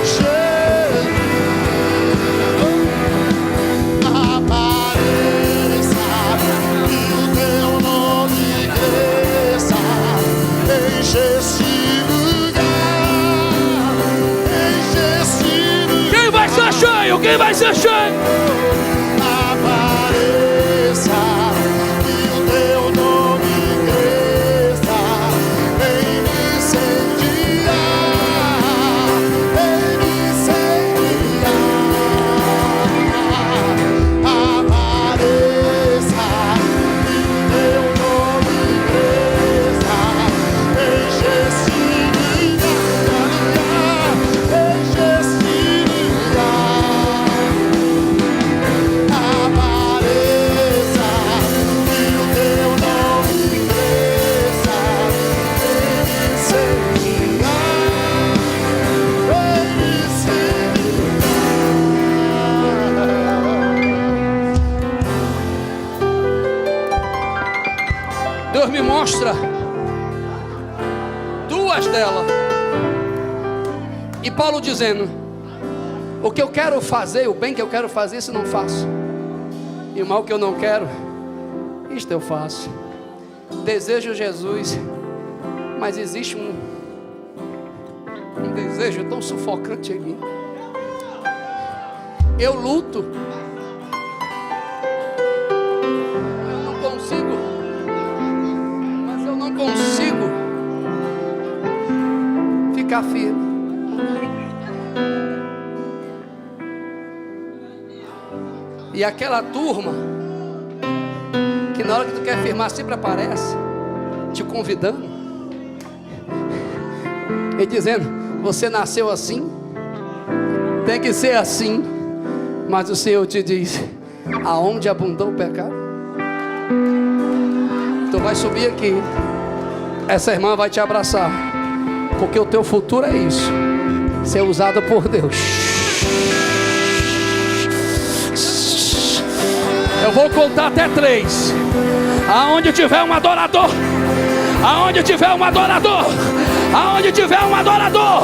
Jesus. Apareça e o teu nome cresça enche esse lugar, enche esse lugar. Quem vai ser cheio? Quem vai ser cheio? Apareça e o teu nome cresça, vem me incendiar, vem me incendiar. Apareça e o teu nome cresça, enche esse lugar, enche esse lugar. Apareça e o teu nome cresça, vem me incendiar, vem me incendiar. Deus me mostra duas delas. E Paulo dizendo: o que eu quero fazer, o bem que eu quero fazer, isso não faço. E o mal que eu não quero, isto eu faço. Desejo Jesus, mas existe um desejo tão sufocante em mim. Eu luto, eu não consigo, mas eu não consigo ficar firme. E aquela turma que na hora que tu quer firmar sempre aparece te convidando e dizendo: você nasceu assim, tem que ser assim. Mas o Senhor te diz: aonde abundou o pecado, tu vai subir aqui, essa irmã vai te abraçar, porque o teu futuro é isso, ser usado por Deus. Eu vou contar até 3. Aonde tiver um adorador, aonde tiver um adorador, aonde tiver um adorador,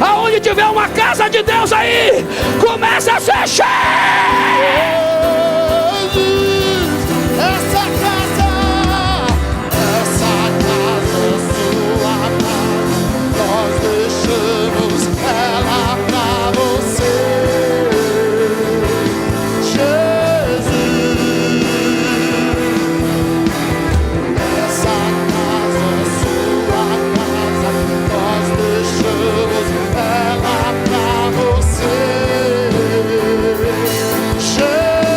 aonde tiver uma casa de Deus aí, começa a ser cheio. Essa casa é sua casa. Nós deixamos ela pra você, ela pra você, Jesus.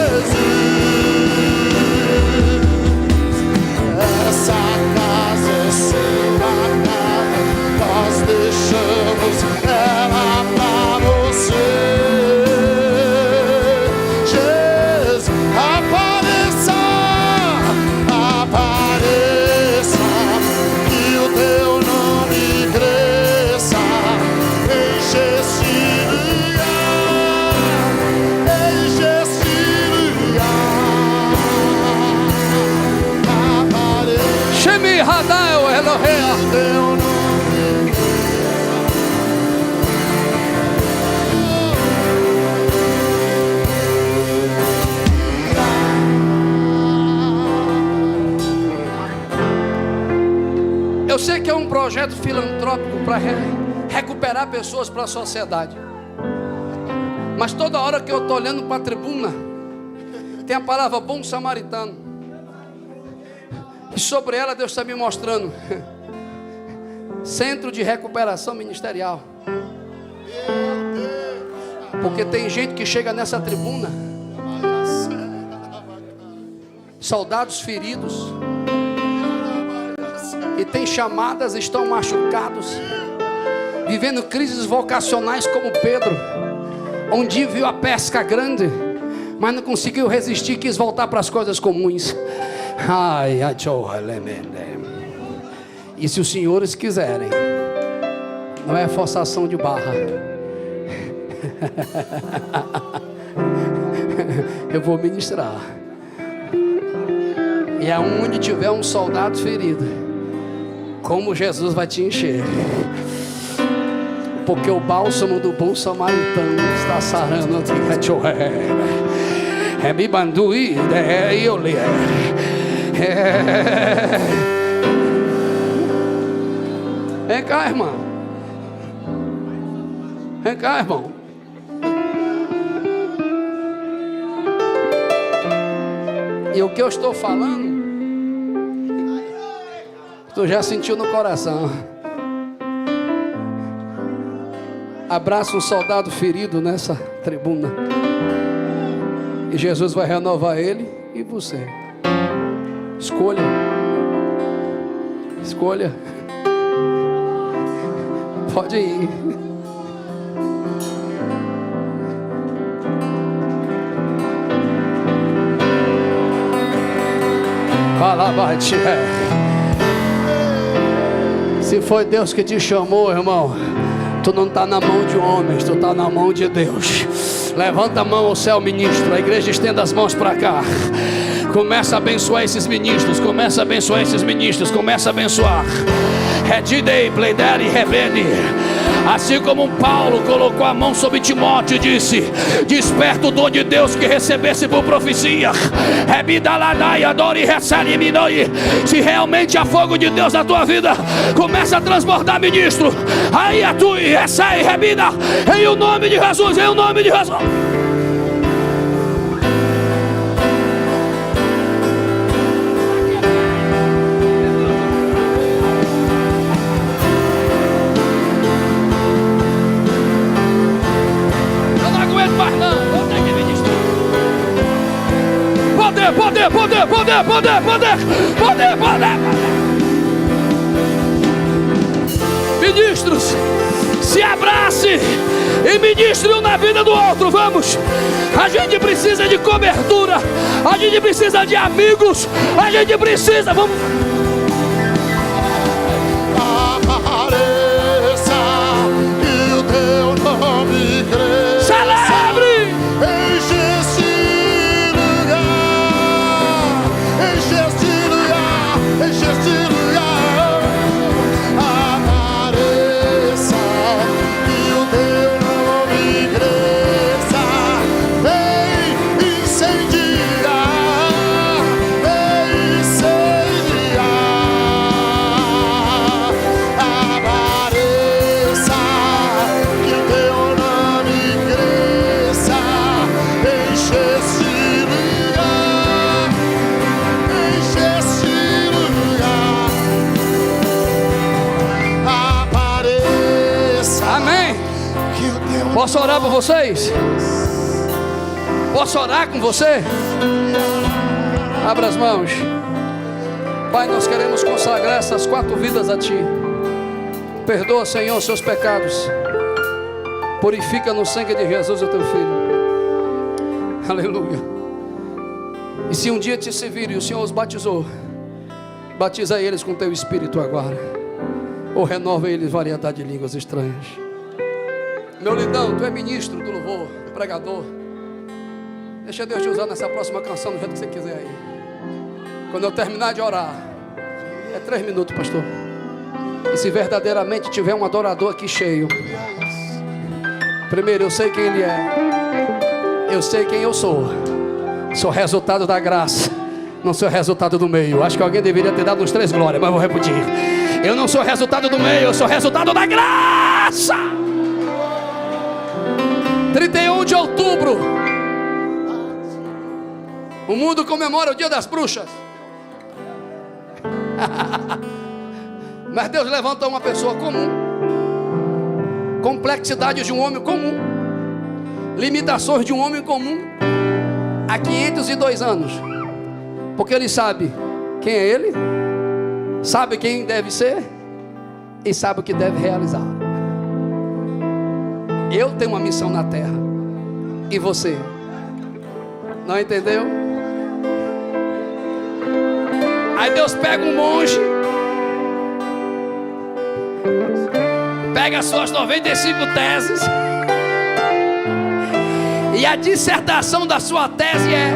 Eu sei que é um projeto filantrópico para recuperar pessoas para a sociedade. Mas toda hora que eu estou olhando para a tribuna, tem a palavra bom samaritano. E sobre ela Deus está me mostrando centro de recuperação ministerial. Porque tem gente que chega nessa tribuna, soldados feridos, e tem chamadas, estão machucados, vivendo crises vocacionais como Pedro. Um dia viu a pesca grande, mas não conseguiu resistir, quis voltar para as coisas comuns. E se os senhores quiserem, não é forçação de barra. Eu vou ministrar. E aonde tiver um soldado ferido, como Jesus vai te encher. Porque o bálsamo do bom samaritano está sarando. Vem cá, irmão. Vem cá, irmão. E o que eu estou falando, tu já sentiu no coração. Abraça um soldado ferido nessa tribuna, e Jesus vai renovar ele e você. Escolha. Escolha. Pode ir. Fala, bate. Se foi Deus que te chamou, irmão, tu não está na mão de homens, tu está na mão de Deus. Levanta a mão ao céu, ministro. A igreja estenda as mãos para cá. Começa a abençoar esses ministros. Começa a abençoar esses ministros. Começa a abençoar. Redidei, pleidere, rebene. Assim como Paulo colocou a mão sobre Timóteo e disse: desperta o dom de Deus que recebesse por profecia. Se realmente há fogo de Deus na tua vida, começa a transbordar, ministro. Aí atue, recebe, rebida. Em o nome de Jesus, em o nome de Jesus. Poder. Ministros, se abrace e ministre um na vida do outro. Vamos. A gente precisa de cobertura. A gente precisa de amigos. A gente precisa. Vamos. Apareça e o teu nome cresça. Celebre. Posso orar por vocês? Posso orar com você? Abra as mãos. Pai, nós queremos consagrar essas 4 vidas a Ti. Perdoa, Senhor, os seus pecados. Purifica no sangue de Jesus o Teu Filho. Aleluia. E se um dia te servirem e o Senhor os batizou, batiza eles com Teu Espírito agora. Ou renova eles variedade de línguas estranhas. Meu lindão, tu é ministro do louvor, pregador. Deixa Deus te usar nessa próxima canção do jeito que você quiser aí. Quando eu terminar de orar, é 3 minutos, pastor. E se verdadeiramente tiver um adorador aqui cheio, primeiro eu sei quem ele é, eu sei quem eu sou. Sou resultado da graça, Não sou resultado do meio. Acho que alguém deveria ter dado uns 3 glórias, mas eu vou repetir. Eu não sou resultado do meio, eu sou resultado da graça. 31 de outubro, o mundo comemora o dia das bruxas. Mas Deus levanta uma pessoa comum, complexidade de um homem comum, limitações de um homem comum, há 502 anos, porque Ele sabe quem é Ele, sabe quem deve ser e sabe o que deve realizar. Eu tenho uma missão na terra, e você? Não entendeu? Aí Deus pega um monge, pega as suas 95 teses, e a dissertação da sua tese é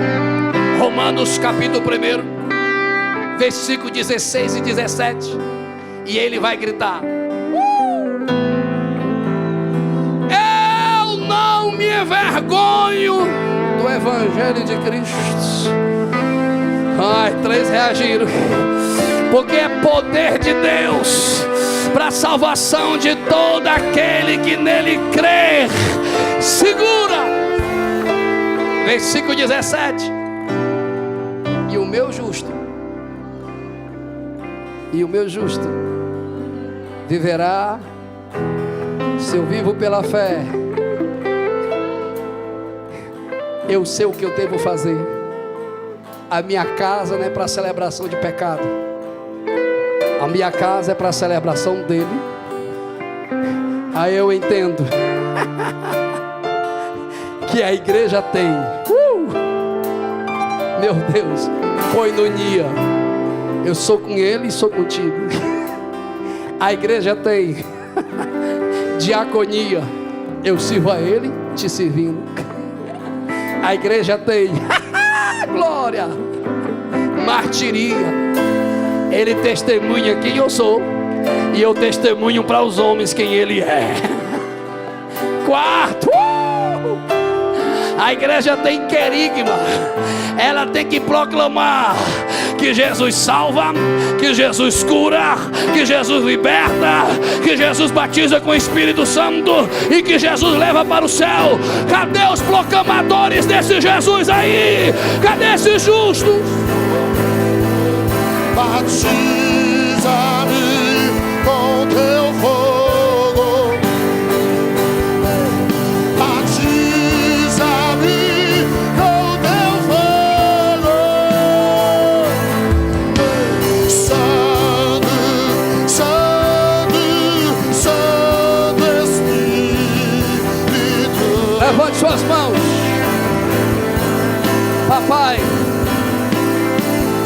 Romanos capítulo 1, versículo 16 e 17. E ele vai gritar: eu não me envergonho do Evangelho de Cristo. Ai, 3 reagiram. Porque é poder de Deus para a salvação de todo aquele que nele crê. Segura. Versículo 17. E o meu justo viverá se eu vivo pela fé. Eu sei o que eu devo fazer. A minha casa não é para celebração de pecado. A minha casa é para celebração dele. Aí eu entendo que a igreja tem meu Deus, koinonia. Eu sou com ele e sou contigo. A igreja tem diaconia. Eu sirvo a ele te servindo. A igreja tem glória, martiria. Ele testemunha quem eu sou e eu testemunho para os homens quem ele é. Quarto, a igreja tem querigma. Ela tem que proclamar que Jesus salva, que Jesus cura, que Jesus liberta, que Jesus batiza com o Espírito Santo e que Jesus leva para o céu. Cadê os proclamadores desse Jesus aí? Cadê esses justos? Batiza-me com teu fogo, batiza-me com teu fogo, Santo, Santo, Santo Espírito. Levante suas mãos. Papai,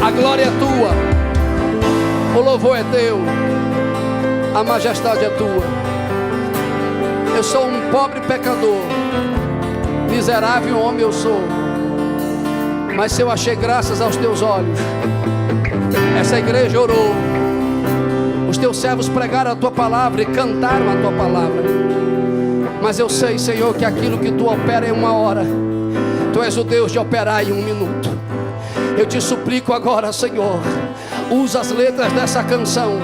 a glória é tua. O louvor é teu, a majestade é tua. Eu sou um pobre pecador, miserável homem eu sou, mas se eu achei graças aos teus olhos. Essa igreja orou, os teus servos pregaram a tua palavra e cantaram a tua palavra. Mas eu sei, Senhor, que aquilo que tu opera em 1 hora, tu és o Deus de operar em 1 minuto. Eu te suplico agora, Senhor, usa as letras dessa canção.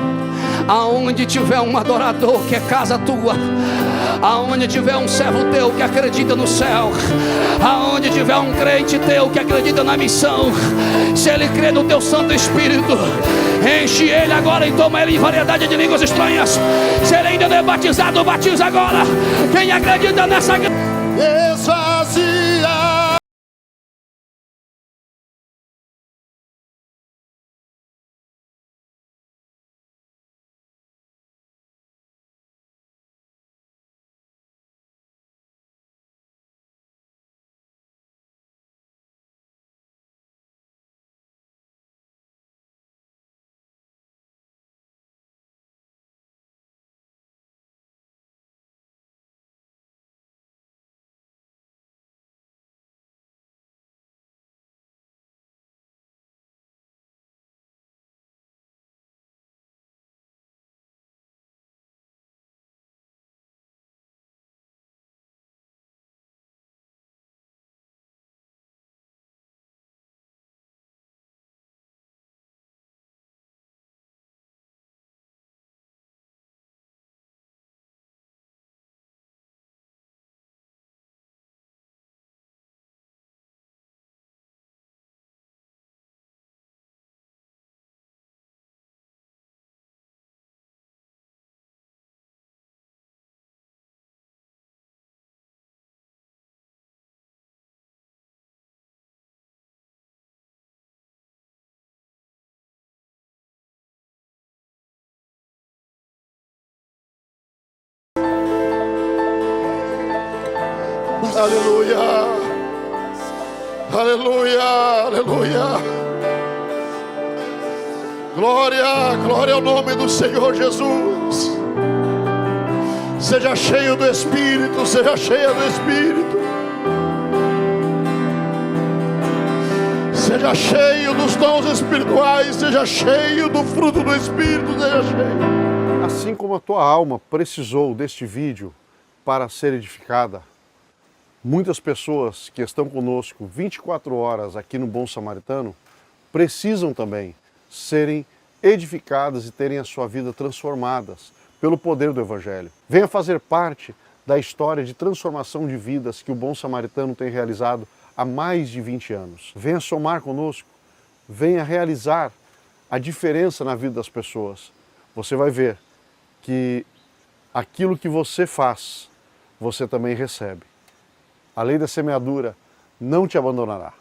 Aonde tiver um adorador que é casa tua, aonde tiver um servo teu que acredita no céu, aonde tiver um crente teu que acredita na missão, se ele crê no teu Santo Espírito, enche ele agora e toma ele em variedade de línguas estranhas. Se ele ainda não é batizado, batiza agora. Quem acredita nessa Esvazia Aleluia. Aleluia. Aleluia. Glória, glória ao nome do Senhor Jesus. Seja cheio do Espírito, seja cheia do Espírito. Seja cheio dos dons espirituais, seja cheio do fruto do Espírito, seja cheio. Assim como a tua alma precisou deste vídeo para ser edificada, muitas pessoas que estão conosco 24 horas aqui no Bom Samaritano precisam também serem edificadas e terem a sua vida transformadas pelo poder do Evangelho. Venha fazer parte da história de transformação de vidas que o Bom Samaritano tem realizado há mais de 20 anos. Venha somar conosco, venha realizar a diferença na vida das pessoas. Você vai ver que aquilo que você faz, você também recebe. A lei da semeadura não te abandonará.